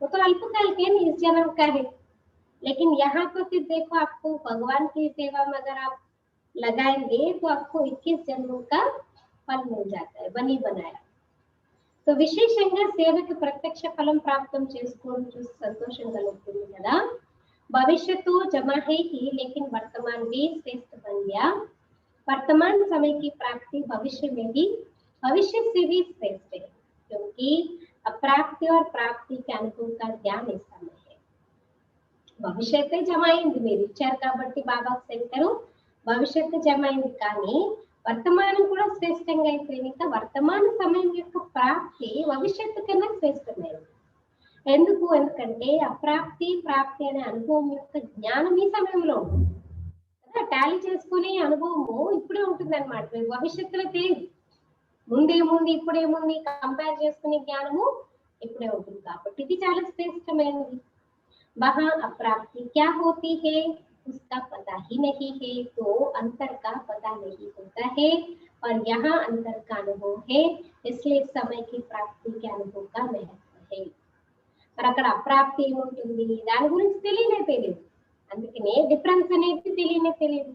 वो तो अल्पकाल के इस जन्म का है, लेकिन यहाँ तो फिर देखो आपको भगवान की सेवा में अगर आप लगाएंगे तो आपको 21 जन्मों का फल मिल जाता है, बनी बनाया। तो విశేషంగా సేవకు ప్రత్యక్ష ఫలం ప్రాప్తం చేసుకోవడం చూసి సంతోషం కలుగుతుంది కదా। भविष्य तो जमा है ही, लेकिन वर्तमान भी श्रेष्ठ बन गया। वर्तमान समय की प्राप्ति भविष्य में भी, भविष्य से भी श्रेष्ठ है, क्योंकि अप्राप्ति और प्राप्ति के अनुभव का ज्ञान इस समय है। భవిష్యత్తు జమ అయింది, మీరు ఇచ్చారు కాబట్టి బాబాకు శంకరు భవిష్యత్తు జమ అయింది, కానీ వర్తమానం కూడా శ్రేష్టంగా అయిపోయింది। ఇంకా వర్తమాన సమయం యొక్క ప్రాప్తి భవిష్యత్తు కన్నా శ్రేష్టమైనది। ఎందుకు? ఎందుకంటే అప్రాప్తి ప్రాప్తి అనే అనుభవం యొక్క జ్ఞానం ఈ సమయంలో ఉంటుంది కదా, టాలీ చేసుకునే అనుభవము ఇప్పుడే ఉంటుంది అనమాట, భవిష్యత్తులో తెలియదు, ముందేముంది ఇప్పుడేముంది కంపేర్ చేసుకునే జ్ఞానము ఇప్పుడే ఉంటుంది, కాబట్టి ఇది చాలా శ్రేష్టమైనది। वहां अप्राप्ति क्या होती है उसका पता ही नहीं है, तो अंतर का पता नहीं होता है, और यहाँ अंतर का अनुभव है, इसलिए समय की प्राप्ति के अनुभव का महत्व है। మరి అక్కడ అప్రాప్తి ఏముంటుంది దాని గురించి తెలియనే తెలియదు, అందుకనే డిఫరెన్స్ అనేది తెలియనే తెలియదు,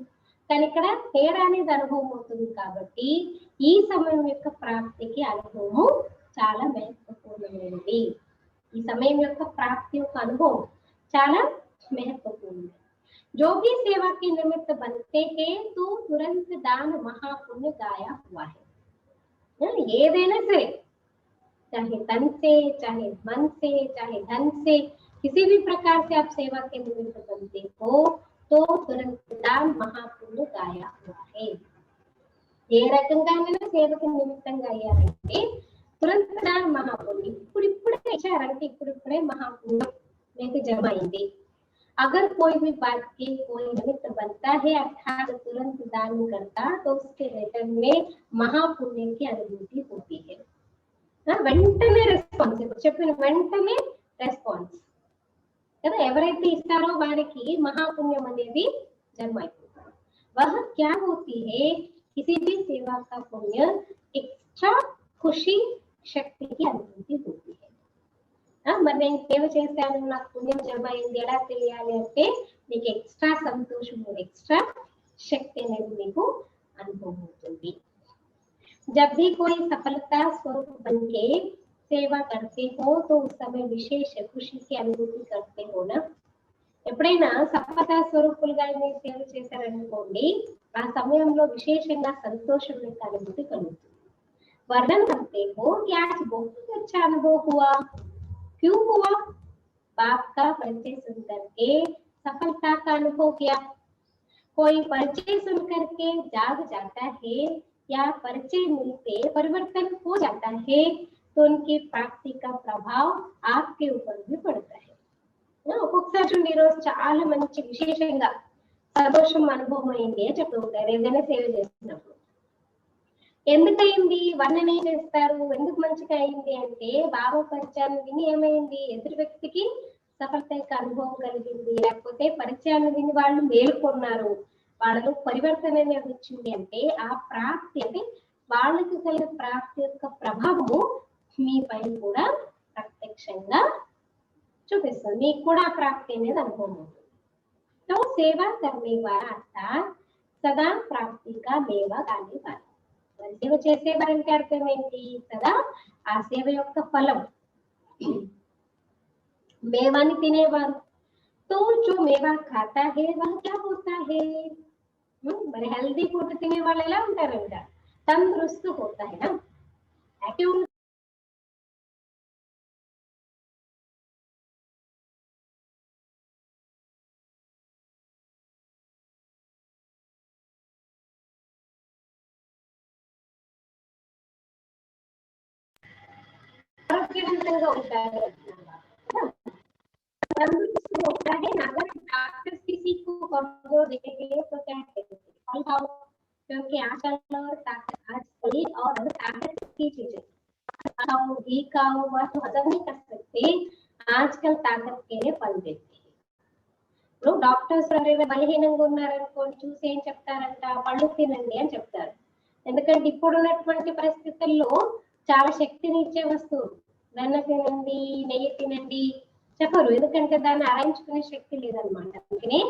కానీ ఇక్కడ తేడా అనేది అనుభవం అవుతుంది, కాబట్టి ఈ సమయం యొక్క ప్రాప్తికి అనుభవము చాలా మహత్వపూర్ణమైనది। ఈ సమయం యొక్క ప్రాప్తి యొక్క అనుభవం చాలా महत्वपूर्ण है। जो भी सेवा के निमित्त बनते हैं तो तुरंत दान महापुण्य गाया हुआ है। ఏదైనా సరే, चाहे तन से, चाहे मन से, चाहे धन से, किसी भी प्रकार से आप सेवा के निमित्त बनते हो तो तुरंत दान महापुण्य गाया हुआ है। ఏ రకంగానైనా సేవకి నిమిత్తంగా అయ్యారంటే తురంత దాన్ మహాపుణ్యం, ఇప్పుడిప్పుడే ఇచ్చారంటే ఇప్పుడిప్పుడే మహాపుణ్యం में जमा आएंगे। अगर कोई भी बात के कोई निमित्त बनता है अर्थात तुरंत दान करता तो उसके रिटर्न में महापुण्य की अनुभूति होती है। వెంటనే రెస్పాన్స్, చెప్పిన వెంటనే రెస్పాన్స్ కదా, ఎవరైతే ఇస్తారో వారికి మహాపుణ్యం అనేది జన్మ అయిపోతుంది। वह क्या होती है, किसी भी सेवा का पुण्य एक्स्ट्रा खुशी शक्ति की अनुभूति होती है। మరి నేను సేవ చేశాను నాకు పుణ్యం జమ అయింది ఎలా తెలియాలి అంటే నీకు ఎక్స్ట్రా సంతోషం, ఎక్స్ట్రా శక్తి అనేది నీకు అనుభవం అవుతుంది। जब भी कोई सफलता स्वरूप बनके सेवा करते हो तो उस समय विशेष खुशी की अनुभूति करते हो ना। ఎప్పుడైనా సఫలతా స్వరూపులుగా మీరు సేవ చేశారనుకోండి, ఆ సమయంలో విశేషంగా సంతోషం యొక్క అనుభూతి కలుగుతుంది। वर्णन करते हो कि आज बहुत अच्छा अनुभव हुआ, क्यों हुआ? बाप का परिचय सुन करके सफलता का अनुभव किया। कोई परिचय सुन करके जाग जाता है या परिचय मिलते परिवर्तन हो जाता है तो उनकी प्राप्ति का प्रभाव आपके ऊपर भी पड़ता है। ఒక్కొక్కసారి చూడండి, ఈరోజు చాలా మంచి విశేషంగా సంతోషం అనుభవం అయింది అని చెప్తూ ఉంటారు ఏదైనా సేవ చేస్తున్నప్పుడు। ఎందుకయింది వర్ణనే చేస్తారు, ఎందుకు మంచిగా అయింది అంటే బాబా పరిచయాన్ని విని ఏమైంది, ఎదురు వ్యక్తికి సఫలత యొక్క అనుభవం కలిగింది, లేకపోతే పరిచయాన్ని విని వాళ్ళు మేలుకొన్నారు, వాళ్ళలో పరివర్తన అనేది వచ్చింది, అంటే ఆ ప్రాప్తి అంటే వాళ్ళకి కలిగిన ప్రాప్తి యొక్క ప్రభావము మీ పైన కూడా ప్రత్యక్షంగా చూపిస్తుంది, మీకు కూడా ప్రాప్తి అనేది అనుభవం అవుతుంది। तो सेवा करने वाला अर्थात सदा प्राप्ति का मेवा खाने वाला, సేవ చేసేవారంటే అర్థం ఏంటి, సదా ఆ సేవ యొక్క ఫలం మేవాని తినేవారు। तो जो मेवा खाता है वह क्या होता है, మరి హెల్దీ ఫుడ్ తినే వాళ్ళు ఎలా ఉంటారంట, तंदुरुस्त होता है ना। యాక్టివ్ ఆరోగ్యవంతంగా ఉంటారు होता है ना, अगर डॉक्टर किसी को कमजोर देखेंगे तो क्या कहेंगे फल खाओ, क्योंकि आजकल और ताकत आज बड़ी और ताकत की चीजें खाओ, घी खाओ, वह तो हजम नहीं कर सकते, आजकल ताकत के लिए फल देते हैं। ఇప్పుడు డాక్టర్స్ ఎవరైనా బలహీనంగా ఉన్నారనుకోండి చూసి ఏం చెప్తారంట, పళ్ళు తినండి అని చెప్తారు. ఎందుకంటే ఇప్పుడు ఉన్నటువంటి పరిస్థితుల్లో చాలా శక్తిని ఇచ్చే వస్తువులు వెన్న తినండి, నెయ్యి తినండి చెప్పరు, ఎందుకంటే దాన్ని అరాయించుకునే శక్తి లేదనమాట. అందుకనే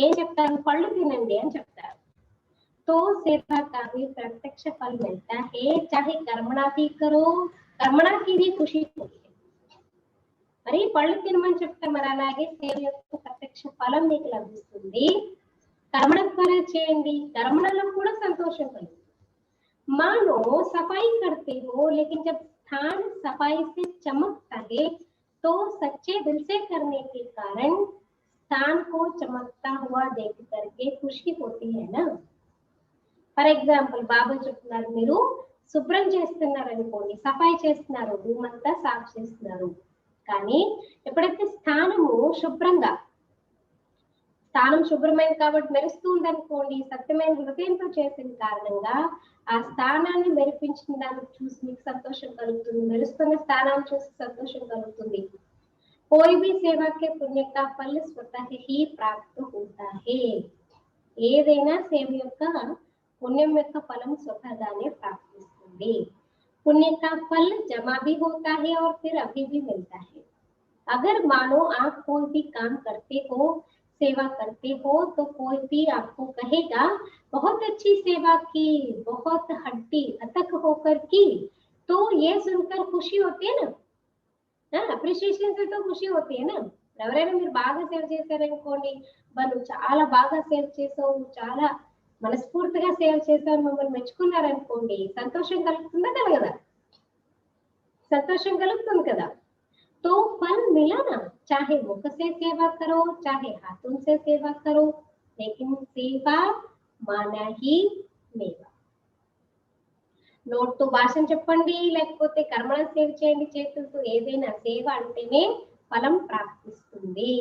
ఏం చెప్తారు, పళ్ళు తినండి అని చెప్తారు. तो सेवा का भी प्रत्यक्ष फल मिलता है, चाहे कर्मणा भी करो, कर्मणा की भी खुशी होती है. మరి పళ్ళు తినమని చెప్తే మరి అలాగే సేవ యొక్క ప్రత్యక్ష ఫలం మీకు లభిస్తుంది. కర్మణ ద్వారా చేయండి, కర్మణలో కూడా సంతోషం కలుగుతుంది. मानो सफाई करते हो, लेकिन जब स्थान सफाई से चमकता है तो सच्चे दिल से करने के कारण स्थान को चमकता हुआ देख करके खुशी होती है ना. ఫర్ ఎగ్జాంపుల్ బాబా చెప్తున్నారు, మీరు శుభ్రం చేస్తున్నారు అనుకోండి, సఫాయి చేస్తున్నారు, రూమ్ అంతా సాఫ్ చేస్తున్నారు, కానీ ఎప్పుడైతే స్థానము శుభ్రంగా స్థానం శుభ్రమైంది కాబట్టి మెరుస్తూ ఉందనుకోండి, సత్యమైన హృదయంతో చేసిన కారణంగా ఆ స్థానాన్ని మెరిపించిన దాన్ని చూసి మీకు సంతోషం కలుగుతుంది, మెరుస్తున్న స్థానాన్ని చూసి సంతోషం కలుగుతుంది. कोई भी सेवा के पुण्य का फल स्वतः ही प्राप्त होता है. ఏదైనా సేవ యొక్క పుణ్యం యొక్క ఫలం స్వతహాగానే ప్రాప్తిస్తుంది. पुण्य का फल जमा भी होता है और फिर अभी भी मिलता है. अगर मानो आप कोई भी काम करते हो, सेवा करते हो, तो कोई भी आपको कहेगा बहुत अच्छी सेवा की, बहुत हड्डी अतक होकर की, तो ये सुनकर खुशी होती है ना, అప్రిషియేషన్ से तो खुशी होती है ना. ఎవరైనా మీరు బాగా సేవ చేశారనుకోండి, వాళ్ళు చాలా బాగా సేవ చేసావు, చాలా మనస్ఫూర్తిగా సేవ చేశారు, మమ్మల్ని మెచ్చుకున్నారనుకోండి, సంతోషం కలుగుతుందా కలగదా? సంతోషం కలుగుతుంది కదా. तो फल मिला ना, चाहे मुख से सेवा करो, चाहे हाथों से सेवा करो, लेकिन सेवा माना ही मेवा. నోట్తో భాషణ చెప్పండి, లేకపోతే కర్మణ సేవ చేయండి, చేతులతో ఏదైనా సేవ అంటేనే ఫలం ప్రాప్తిస్తుంది.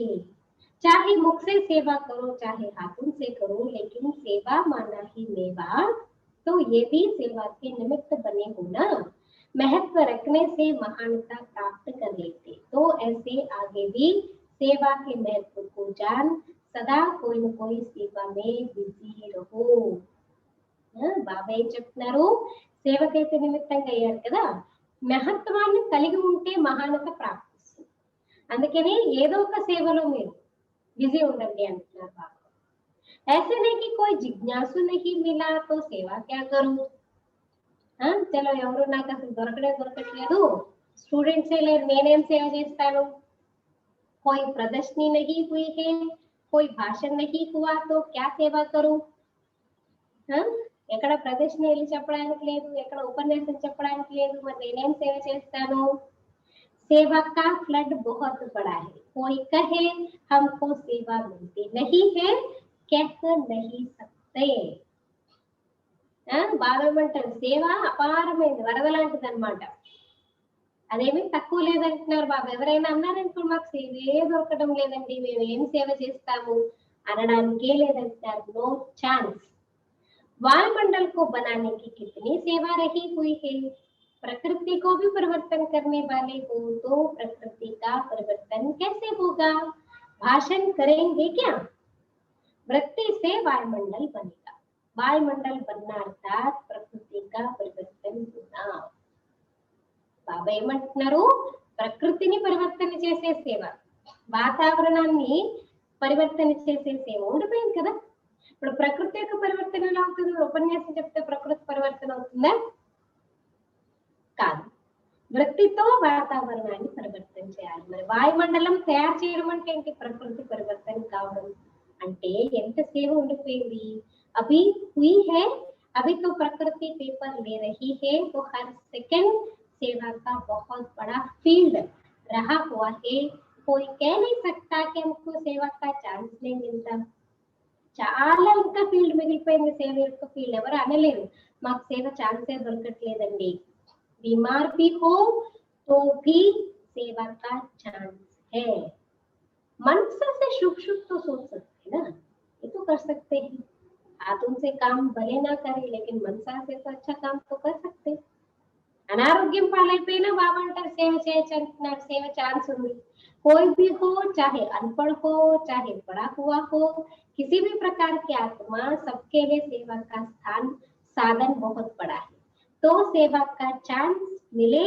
चाहे मुख से सेवा करो, चाहे हाथों से करो, लेकिन सेवा माना ही मेवा. तो ये भी सेवा के निमित्त बने हो ना, महत्व रखने से महानता प्राप्त कर लेते. तो ऐसे आगे भी सेवा के महत्व को जान सदा कोई न कोई सेवा में बिजी रहो. బాబా ఏం చెప్తున్నారు, సేవకైతే నిమిత్తంగా అయ్యారు కదా, మహత్వాన్ని కలిగి ఉంటే మహానత ప్రాప్తిస్తుంది. అందుకని ఏదో ఒక సేవలో మీరు బిజీ ఉండండి అంటున్నారు బాబా. ऐसे नहीं कि कोई जिज्ञासु नहीं मिला तो सेवा क्या करूं. చలో ఎవరు నాకు అసలు దొరకట్లేదు, స్టూడెంట్సే లేరు, నేనేం సేవ చేస్తాను. कोई प्रदर्शनी नहीं हुई है, कोई भाषण नहीं हुआ तो क्या सेवा करूं. ఎక్కడ ప్రదర్శన వెళ్ళి చెప్పడానికి లేదు, ఎక్కడ ఉపన్యాసం చెప్పడానికి లేదు, మరి నేనేం సేవ చేస్తాను. सेवा का फ्लड बहुत बड़ा है, कोई कहे हमको सेवा मिलती नहीं है, कह नहीं सकते. బాగా ఏమంటారు, సేవ అపారమైంది, వరద లాంటిది అనమాట, అదేమీ తక్కువ లేదంటున్నారు బాబా. ఎవరైనా అన్నారనుకో మాకు సేవే దొరకడం లేదండి, మేము ఏం సేవ చేస్తాము అనడానికే లేదంటున్నారు. No chance. वायुमंडल को बनाने की कितनी सेवा रही हुई है. प्रकृति को भी परिवर्तन करने वाले हो तो प्रकृति का परिवर्तन कैसे होगा. भाषण करेंगे क्या, वृत्ति से वायुमंडल बनेगा. वायुमंडल बनना अर्थात प्रकृति का परिवर्तन होना. బాబా ఏమంటున్నారు, ప్రకృతిని పరివర్తన చేసే సేవ, వాతావరణాన్ని పరివర్తన చేసే సేవ ఉండిపోయింది కదా. ఇప్పుడు ప్రకృతి యొక్క పరివర్తన ఎలా అవుతుంది, ఉపన్యాసం చెప్తే ప్రకృతి పరివర్తన అవుతుందా, కాదు. వృత్తితో వాతావరణాన్ని పరివర్తన చేయాలి. మరి వాయుమండలం తయారు చేయడం అంటే ఏంటి, ప్రకృతి పరివర్తన కావడం అంటే ఎంత సేవ ఉండిపోయింది. अभी हुई है, अभी तो प्रकृति पेपर ले रही है, तो हर सेकंड सेवा का बहुत बड़ा फील्ड रहा हुआ है। कोई कह नहीं सकता कि हमको सेवा का चांस नहीं मिलता। చాలా ఇంకా ఫీల్డ్ మిగిలిపోయింది సేవ యొక్క ఫీల్డ్, ఎవరు అనలేరు మాకు సేవ ఛాన్సే దొరకట్లేదండి। बीमार भी हो तो भी सेवा का चांस है। मनसा से शुभ शुभ तो सोच सकते हैं ना, ये तो कर सकते हैं। हाथों से काम भले ना करे लेकिन मनसा से तो अच्छा काम तो कर सकते हैं। అనారోగ్యం పాలైపోయినా బాబా అంటారు సేవ చేయొచ్చు అంటున్నారు, సేవ ఛాన్స్ ఉంది। कोई भी हो, चाहे अनपढ़ हो चाहे पढ़ा हुआ हो, किसी भी प्रकार की आत्मा, सबके लिए सेवा का स्थान साधन बहुत बड़ा है। तो सेवा का चांस मिले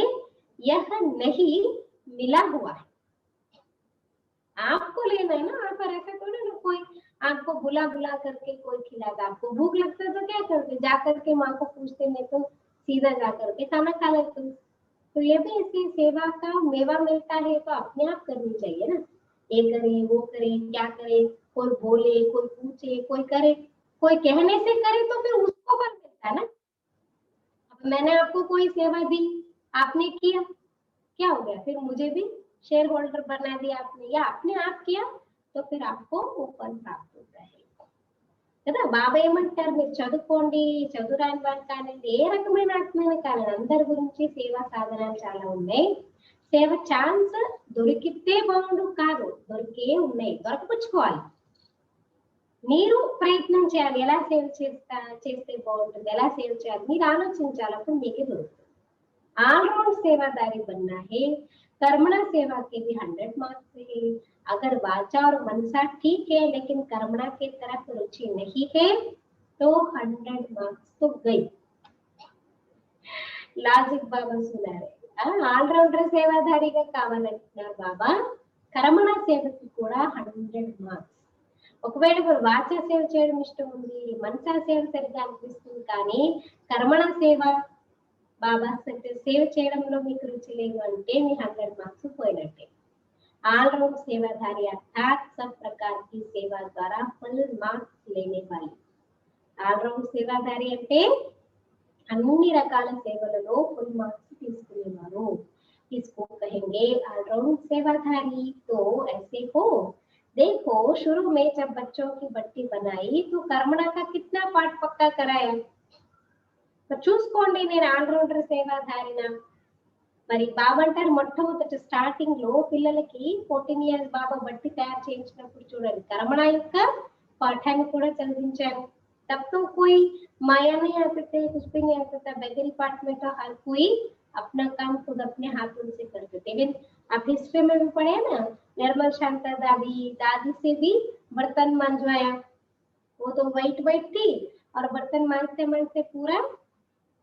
यह नहीं मिला हुआ है, आपको लेना है ना। आप पर ऐसा थोड़ा ना कोई आपको बुला बुला करके कोई खिलाता। आपको भूख लगता है तो क्या करते, जा करके माँ को पूछते, नहीं तो सीधा जा करके खाना खा लेते। तो ये भी ऐसी सेवा का मेवा मिलता है तो अपने आप करनी चाहिए ना। ये करे वो करे, क्या करे, कोई बोले कोई पूछे कोई करे, कोई कहने से करे तो फिर उसको फल मिलता है ना। अब मैंने आपको कोई सेवा दी, आपने किया, क्या हो गया, फिर मुझे भी शेयर होल्डर बना दिया आपने, या अपने आप किया तो फिर आपको वो फल प्राप्त होता है కదా। బాబా ఏమంటారు, మీరు చదువుకోండి, చదువురాని వాళ్ళు కానివ్వండి, ఏ రకమైన ఆత్మైన కానివ్వండి, అందరి గురించి సేవా సాధనాలు చాలా ఉన్నాయి। సేవ ఛాన్స్ దొరికితే బాగుండు కాదు, దొరికే ఉన్నాయి, దొరకపుచ్చుకోవాలి। మీరు ప్రయత్నం చేయాలి, ఎలా సేవ చేస్తే బాగుంటుంది, ఎలా సేవ చేయాలి మీరు ఆలోచించాలి, అప్పుడు మీకే దొరుకుతుంది। ऑलराउंड सेवादारी बनना है। कर्मणा सेवा के भी 100 मार्क्स है। अगर वाचा और मनसा ठीक है लेकिन कर्मणा के तरफ रुचि नहीं है तो 100 मार्क्स तो गई। లాజిక్ బాబా సునారే ఆల్రౌండర్ సేవాదారిగా కావాలంటున్నారు బాబా। కర్మణ సేవకి కూడా 100 మార్క్స్। ఒకవేళ మీరు వాచా సేవ చేయడం ఇష్టం ఉంది, మనసా సేవ సరిగ్గా అనిపిస్తుంది, కానీ కర్మణ సేవ బాబా సేవ చేయడంలో మీకు రుచి లేదు అంటే మీ 100 మార్క్స్ పోయినట్టే। ऑलराउंड सेवाधारी अर्थात सब प्रकार की सेवा द्वारा फुल मार्क्स लेने वाले। ऑलराउंड सेवाधारी అంటే అన్ని రకాల సేవలలో ఫుల్ మార్క్స్ తీసుకునేవారు। इसको कहेंगे ऑलराउंड सेवाधारी। तो ऐसे हो, देखो शुरू में जब बच्चों की बट्टी बनाई तो कर्मणा का कितना पाठ पक्का कराया। చూసుకోండి నేను ఆల్రౌండర్ సేవాధారినా। మరి బాబా అంటారు మొట్టమొదటి స్టార్టింగ్ లో పిల్లలకి 14 ఇయర్స్ బాబా బట్టి తయారు చేయించినప్పుడు చూడండి కర్మణ యొక్క పాఠాన్ని కూడా చదివించారు। तब तो कोई माया नहीं आते थे, कुछ भी नहीं आता था। बेगरी पाठ में तो हर कोई अपना काम खुद अपने हाथों से करते थे। लेकिन आप हिस्ट्री में भी पढ़े ना, निर्मल शांता दादी से भी बर्तन मांजवाया। वो तो वाइट थी और बर्तन मांजते मांजते पूरा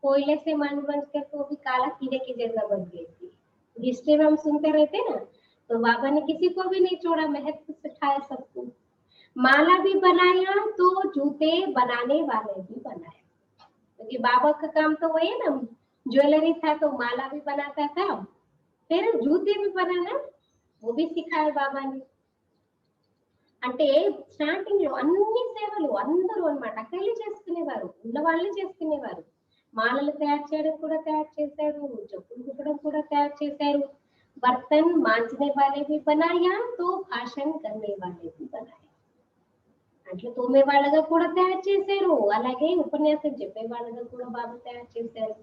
कोयले से मांज कर तो भी काला कीड़े की जगह बन गई थी। हिस्ट्री में हम सुनते रहते ना, तो बाबा ने किसी को भी नहीं छोड़ा, महत्व सिखाया सबको। माला भी बनाया तो जूते बनाने वाले भी बनाया, क्योंकि बाबा का काम तो वही है ना, ज्वेलरी था तो माला भी बनाता था, फिर जूते भी बनाना वो भी सिखाया बाबा ने। అంటే స్టార్టింగ్ లో అన్ని సేవలు అందరూ అన్నమాట అక్కడే చేసుకునేవారు, ఉన్న వాళ్ళే చేసుకునేవారు। మాలలు తయారు చేయడం కూడా తయారు చేశారు, చెప్పులు కుట్టడం కూడా తయారు చేశారు। बर्तन मांजने वाले भी बनाया तो भाषण करने वाले भी बनाया। అంటే తోమే వాళ్ళగా కూడా తయారు చేశారు, అలాగే ఉపన్యాసం చెప్పే వాళ్ళగా కూడా బాబా తయారు చేశారు।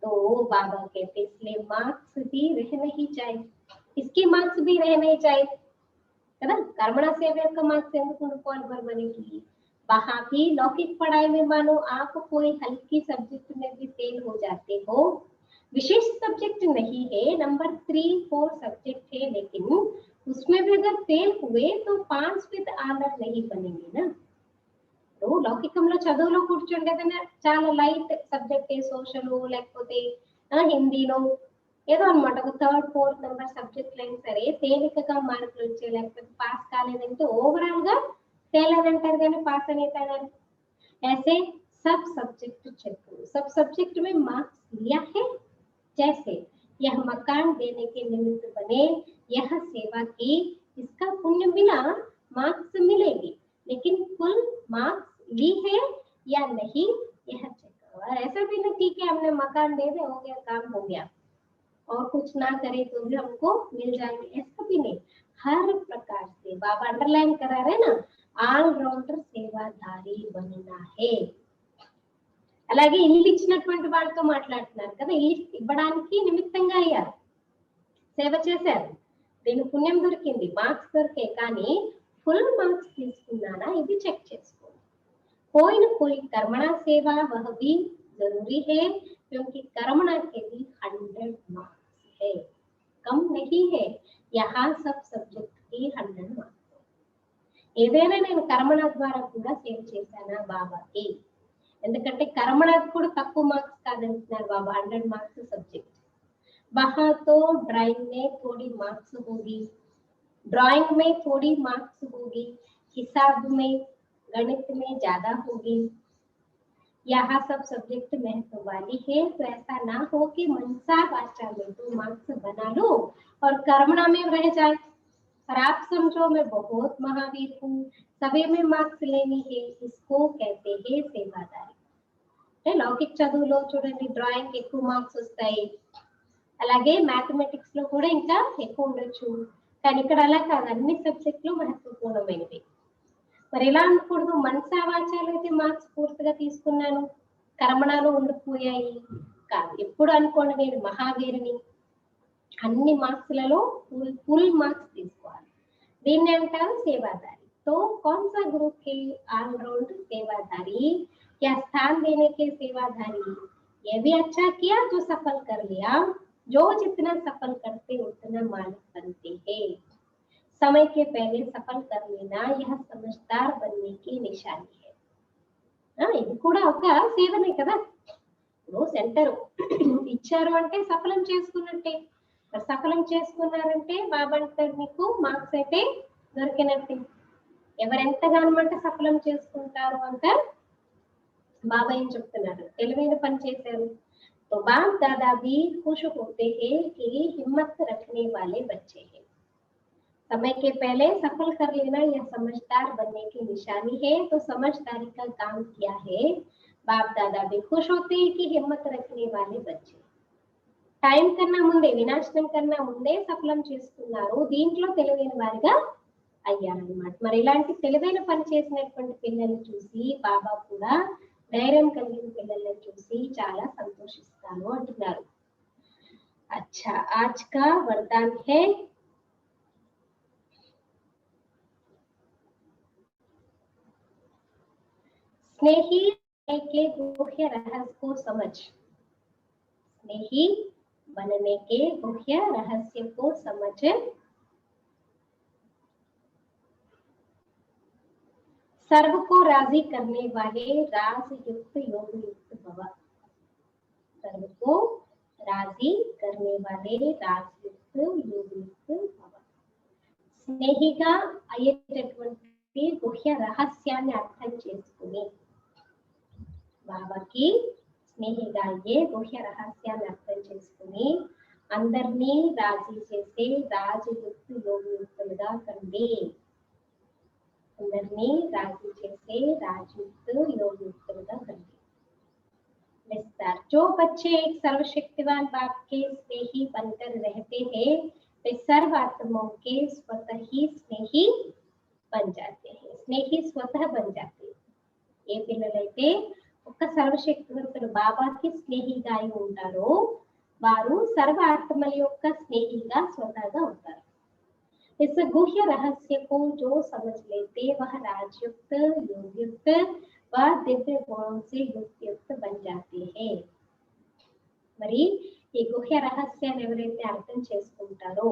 तो बाबा कहते इसलिए मार्क्स भी रहना ही चाहिए, इसकी मार्क्स भी रहना ही चाहिए కదా। कर्मणा सेवा का मार्क्स ఎందుకు ఉండిపోవాలి మరి మనకి। वहां भी लौकिक पढ़ाई में मानो आप कोई हल्की सब्जेक्ट में भी फेल हो जाते हो, विशेष सब्जेक्ट नहीं है, नंबर 3, 4 सब्जेक्ट है, लेकिन उसमें भी अगर फेल हुए तो 5 विद ऑनर नहीं बनेंगे ना। तो లౌకికంలో చదువులో కూర్చోండి కదా, చాలా లైట్ సబ్జెక్ట్ సోషల్ లేకపోతే హిందీలో ఏదో అన్నమాట ఒక 3rd 4th number subject line సరే తేలికగా మార్కులు వచ్చే లేకపోతే పాస్ కాలేదంటే ఓవరాల్ గా फेल अंटार गानी पास अनेतार। ऐसे सब सब्जेक्ट चेक करो, सब सब्जेक्ट में मार्क्स लिया है। जैसे यह मकान देने के निमित्त बने, यह सेवा की, इसका पुण्य मिला, मार्क्स मिलेगी, लेकिन फुल मार्क्स ली है या नहीं यह चेक करो। ऐसा भी नहीं ठीक है हमने मकान दे दे हो गया काम हो गया, और कुछ ना करे तो भी हमको मिल जाएंगे, ऐसा भी नहीं। हर प्रकार से बाबा अंडरलाइन करा रहे ना, ఆల్రౌండర్ సేవాదారి बनना है. అలాగే ఇల్లు ఇచ్చినటువంటి వాళ్ళతో మాట్లాడుతున్నారు కదా, ఇల్లు ఇవ్వడానికి నిమిత్తంగా అయ్యారు, సేవ చేశారు, దీని పుణ్యం దొరికింది, మార్క్స్ దొరికే, కానీ ఫుల్ మార్క్స్ తీసుకున్నానా ఇది చెక్ చేసుకోండి. कोई न कोई कर्मणा सेवा वह भी जरूरी है, क्योंकि कर्मणा के भी 100 मार्क्स है, कम नहीं है. यहाँ सब सब्जेक्ट की 100 मार्क्स. ఏదైనా నేను కర్మణ ద్వారా కూడా సేవ చేశానా బాబాకి, ఎందుకంటే కర్మణకు కూడా తక్కువ మార్క్స్ కాదంటున్నారు బాబా, 100 మార్క్స్ సబ్జెక్ట్. वहां तो ड्राइंग में थोड़ी मार्क्स होगी, ड्राइंग में थोड़ी मार्क्स होगी, हिसाब में गणित में ज्यादा होगी. यहाँ सब सब्जेक्ट महत्व वाली है, तो ऐसा ना हो कि मनसा वाचा में तो मार्क्स बना लो और कर्मणा में रह जाए. और आप समझो मैं बहुत महावीर हूँ, सभी में मार्क्स लेनी है, इसको कहते हैं सेवादारी. లౌకిక చదువులో చూడండి డ్రాయింగ్ ఎక్కువ మార్క్స్ వస్తాయి, అలాగే మ్యాథమెటిక్స్ లో కూడా ఇంకా ఎక్కువ ఉండొచ్చు, కానీ ఇక్కడ అలా కాదు, అన్ని సబ్జెక్టులు మహత్వపూర్ణమైనవి. మరి ఎలా అనకూడదు, మనసా వాచాలు అయితే మార్క్స్ పూర్తిగా తీసుకున్నాను, కర్మణాలు ఉండిపోయాయి కాదు. ఎప్పుడు అనుకోండి నేను మహావీరుని, అన్ని మార్క్స్లలో ఫుల్ మార్క్స్ తీసుకోవాలి, దీన్ని అంటారు సేవాదారి. तो कौन सा गुरु के ऑलराउंड सेवादारी या स्थान देने के सेवादारी, ये भी अच्छा किया जो सफल कर लिया, जो जितना सफल करते उतना मालिक बनते हैं. समय के पहले सफल कर लेना यह समझदार बनने की निशानी है. ఇది కూడా ఒక సేవనే కదా. ఇప్పుడు సెంటర్ ఇచ్చారు అంటే సఫలం చేసుకున్నట్టే, సఫలం చేసుకున్నారంటే బాబా అంటారు మీకు మార్క్స్ అయితే దొరికినట్టే. ఎవరెంతగానో సఫలం చేసుకుంటారు అంట బాబా ఏం చెప్తున్నారు, తెలివైన పని చేశారు. तो बाप दादा भी खुश होते हैं कि हिम्मत रखने वाले बच्चे हैं. समय के पहले सफल कर लेना यह समझदार बनने की निशानी है. तो समझदारी का काम किया है, बाप दादा भी खुश होते हैं कि हिम्मत रखने वाले बच्चे. టైం కన్నా ముందే, వినాశనం కన్నా ముందే సఫలం చేసుకున్నారు, దీంట్లో తెలివైన వారిగా అయ్యారన్నమాట. మరి ఇలాంటి తెలివైన పని చేసినటువంటి పిల్లల్ని చూసి బాబా కూడా ధైర్యం కలిగిన పిల్లల్ని చూసి చాలా సంతోషిస్తాను అంటున్నారు. అచ్చా, आज का वरदान है स्नेही के गुह्य रहस्य को समझ. स्नेही बनने के गुह्य रहस्य को समझ, सर्व को राजी करने वाले राजयुक्त योग युक्त भव. सर्व को राजी करने वाले राजयुक्त योग युक्त भव. స్నేహిగా అయ్యేటటువంటి గుహ్య రహస్యాన్ని అర్థం చేసుకుని, బాబాకి స్నేహిగా అయ్యే గుహ్య రహస్యాన్ని అర్థం చేసుకుని అందరినీ రాజీ చేసే రాజయుక్త యోగయుక్తులుగా కండి. అందరినీ రాజీ చేసే రాజయుక్త యోగయుక్తులుగా కండి. विस्तार. जो बच्चे एक सर्वशक्तिवान बाप के स्नेही बनकर रहते हैं, वे सर्व आत्माओं के स्वतः ही स्नेही बन जाते हैं. स्नेही स्वतः बन जाते हैं. ఏ పిల్లలైతే ఒక సర్వశక్తివంతుడు బాబాకి స్నేహిగా అయి ఉంటారో వారు సర్వ ఆత్మల యొక్క స్నేహిగా స్వతహాగా ఉంటారు. इस गुह्य रहस्य को जो समझ लेते वह राजयुक्त योगयुक्त व दिव्य गुणों से युक्त बन जाते हैं. మరి ఈ గుహ్య రహస్యాన్ని ఎవరైతే అర్థం చేసుకుంటారో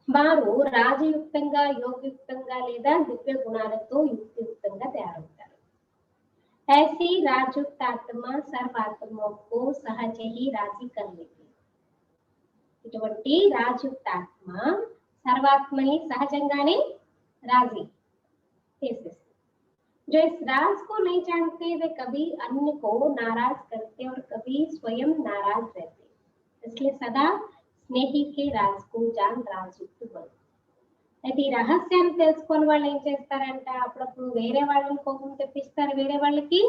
వారు రాజయుక్తంగా యోగయుక్తంగా లేదా దివ్య గుణాలతో యుక్తియుక్తంగా తయారవుతారు. ऐसी राजयुक्त आत्मा सर्वात्माओं को सहज ही राजी कर लेती. ఇటువంటి రాజయుక్త ఆత్మ సర్వాత్మని సహజంగానే రాజీ చేసేస్తుంది. जो इस राज को नहीं जानते वे कभी अन्य को नाराज करते और कभी स्वयं नाराज रहते. इसलिए सदा स्नेही के राज को जान राजयुक्त बनो. అయితే ఈ రహస్యాన్ని తెలుసుకొని వాళ్ళు ఏం చేస్తారంట, అప్పుడప్పుడు వేరే వాళ్ళని కోపం తెప్పిస్తారు వేరే వాళ్ళకి,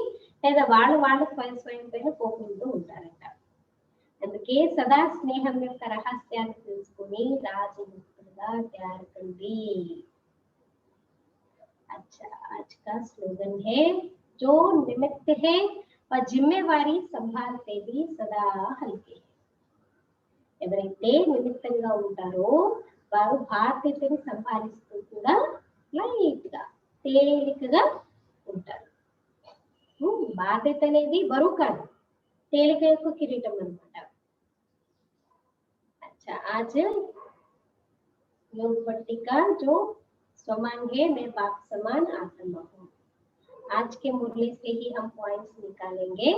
లేదా వాళ్ళు స్వయం పైన కోపంతో ఉంటారంట. అందుకే సదా స్నేహం యొక్క రహస్యాన్ని తెలుసుకొని రాజముద్రగా తయారకండి. अच्छा, आज का स्लोगन है जो निमित्त है और जिम्मेवारी संभालते भी सदा हल्के. ఎవరైతే నిమిత్తంగా ఉంటారో వారు బాధ్యతని సంపాదిస్తూ కూడా లైట్ గా తేలికగా ఉంటారు. బాధ్యత అనేది బరువు కాదు, తేలిక యొక్క కిరీటం అన్నమాట. अच्छा, आज योग पट्टिका जो स्वमान है मैं पाप समान आत्मा हूँ. आज के मुरली से ही हम पॉइंट्स निकालेंगे.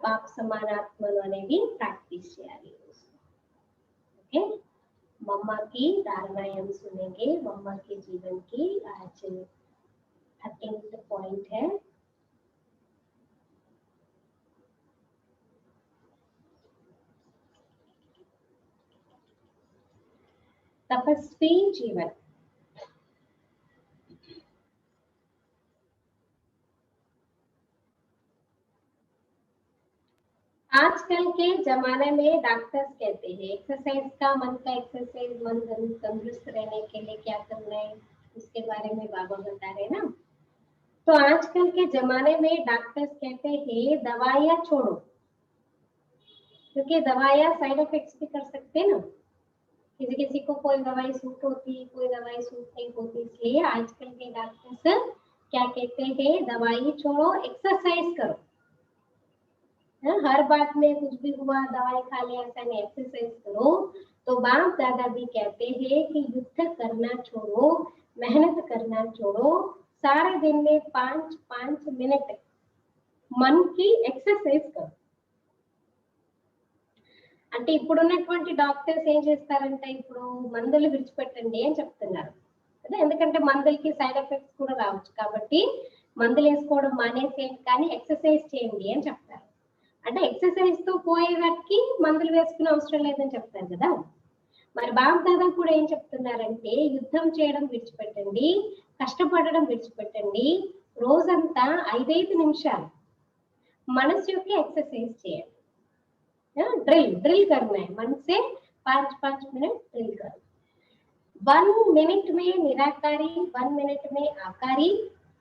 पाप समान आत्मा అనేది ప్రాక్టీస్ చేయాలి. ओके, मम्मा की धारणा हम सुनेंगे. मम्मा के जीवन की आज 13th पॉइंट है. तपस्वी जीवन. आजकल के जमाने में डॉक्टर्स कहते हैं एक्सरसाइज का मन का एक्सरसाइज, मन तंदुरुस्त रहने के लिए क्या करना है उसके बारे में बाबा बता रहे ना. तो आजकल के जमाने में डॉक्टर्स कहते हैं दवाइयां छोड़ो, क्योंकि दवाइयां साइड इफेक्ट्स भी कर सकते हैं ना. किसी किसी को कोई दवाई सूट होती, कोई दवाई सूट नहीं होती. इसलिए आजकल के डॉक्टर्स क्या कहते हैं, दवाई छोड़ो, एक्सरसाइज करो. हर बात में कुछ भी हुआ दवाई खा लिया ऐसा नहीं, एक्सरसाइज करो. तो बाप दादा भी कहते हैं कि युद्ध करना छोड़ो, मेहनत करना छोड़ो, सारे दिन में 5-5 मिनट मन की एक्सरसाइज करो. అంటే ఇప్పుడున్నటువంటి డాక్టర్స్ ఏం చేస్తారంటే ఇప్పుడు మందులు విడిచిపెట్టండి అని చెప్తున్నారు కదా, ఎందుకంటే మందులకి సైడ్ ఎఫెక్ట్స్ కూడా రావచ్చు కాబట్టి మందులు వేసుకోవడం మానేసేయండి కానీ ఎక్సర్సైజ్ చేయండి అని చెప్తారు. అంటే ఎక్సర్సైజ్ తో పోయే వాటికి మందులు వేసుకునే అవసరం లేదని చెప్తారు కదా. మరి బాబు దాదా కూడా ఏం చెప్తున్నారంటే యుద్ధం చేయడం విడిచిపెట్టండి, కష్టపడడం విడిచిపెట్టండి, రోజంతా 5-5 నిమిషాలు మనసు యొక్క ఎక్సర్సైజ్ చేయండి. ड्रिल करना है, मन से 5-5 मिनट ड्रिल करो. 1 मिनट में निराकारी, 1 मिनट में आकारी,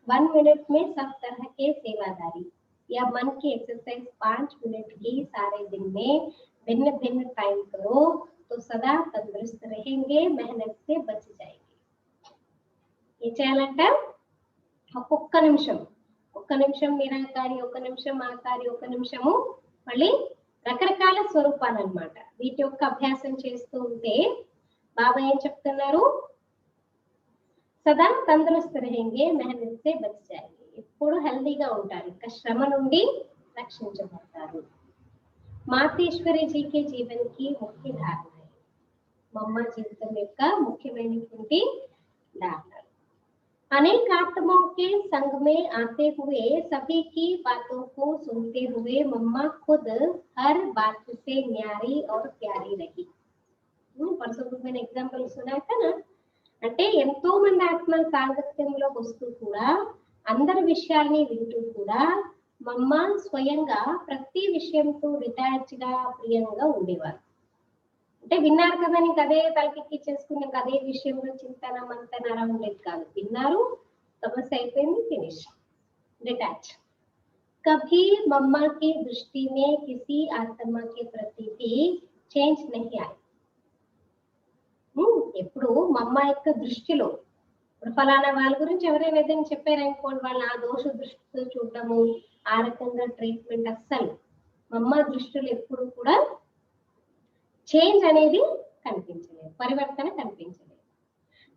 1 मिनट में सब तरह के सेवादारी. या मन की एक्सरसाइज 5 मिनट की सारे दिन में भिन्न भिन्न टाइम करो तो सदा तंदुरुस्त रहेंगे, मेहनत से बच जाएंगे. ये చేయాలంట ఒక్క నిమిషం నిరాకారి, ఒక్క నిమిషం ఆకారి, ఒక్క నిమిషము మళ్ళీ రకరకాల స్వరూపాలు అన్నమాట. వీటి యొక్క అభ్యాసం చేస్తూ ఉంటే బాబా ఏం చెప్తున్నారు, సదా తందరుస్తు రహేంగే, మెహనత్ సే బచ్ జాయేంగే. ఎప్పుడు హెల్దీగా ఉంటారు, ఇంకా శ్రమ నుండి రక్షించబడతారు. మాతేశ్వరి జీకే జీవన్ కి ముఖ్య ధారణ, మమ్మ జీవితం యొక్క ముఖ్యమైనటువంటి ధారణ. अनेक आत्माओं के संग में आते हुए सभी की बातों को सुनते हुए मम्मा खुद हर बात से न्यारी और प्यारी रही. परसों मैंने एग्जांपल सुना था ना, అంటే ఎంతో మంది ఆత్మల సాంగత్యంలో వస్తూ కూడా అందరి విషయాల్ని వింటూ కూడా మమ్మ స్వయంగా ప్రతి విషయంతో డిటాచ్ గా ప్రియంగా ఉండేవారు. అంటే విన్నారు కదా, నీకు అదే తలకెక్కి చేసుకుని అదే విషయంలో చింతన మంతన అలా ఉండేది కాదు. విన్నారు, సమస్య అయిపోయింది, ఫినిష్, డిటాచ్. कभी मम्मा की दृष्टि में किसी आत्मा के प्रति भी चेंज नहीं आई. ఎప్పుడు మమ్మ యొక్క దృష్టిలో ఇప్పుడు ఫలానా వాళ్ళ గురించి ఎవరైనా ఏదైనా చెప్పారనుకోండి, వాళ్ళని ఆ దోష దృష్టితో చూడటము, ఆ రకంగా ట్రీట్మెంట్ అస్సలు మమ్మ దృష్టిలో ఎప్పుడు కూడా చేంజ్ అనేది కనిపించలేదు, పరివర్తన కనిపించలేదు.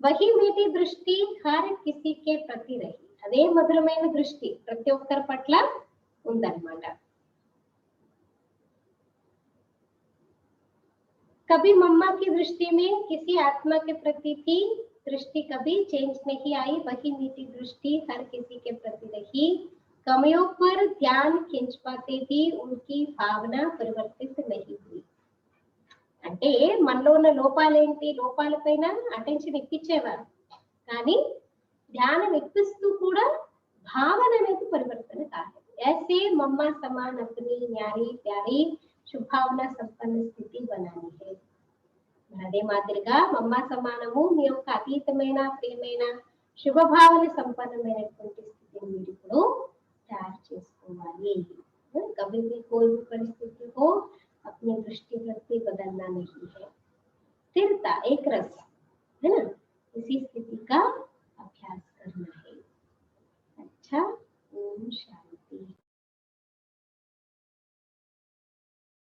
వహీ మీటి దృష్టి హర్ కిసి కే ప్రతి రహి. అదే మధురమైన దృష్టి ప్రతి ఒక్కరి పట్ల ఉందన్నమాట. कभी मम्मा की दृष्टि में किसी आत्मा के प्रति भी दृष्टि कभी चेंज नहीं आई. वही मीठी दृष्टि हर किसी के प्रति रही. कमियों पर ध्यान खींच पाते भी उनकी भावना परिवर्तित नहीं हुई. అంటే మనలో ఉన్న లోపాలేంటి, లోపాలపైన అటెన్షన్ ఎక్కించేవారు కానీ ధ్యానం ఎక్కిస్తూ కూడా భావన అనేది పరివర్తన కాలేదు. ऐसे मम्मा समान अपनी न्यारी प्यारी शुभावना संपन्न स्थिति बनानी है. అదే మాదిరిగా మమ్మ సమానము మీ యొక్క అతీతమైన ప్రియమైన శుభభావన సంపన్నమైనటువంటి స్థితిని మీరు ఇప్పుడు తయారు చేసుకోవాలి. कभी भी कोई भी परिस्थिति को अपनी दृष्टि वृत्ति बदलना नहीं है. स्थिरता एक रस है ना, इसी स्थिति का अभ्यास करना है.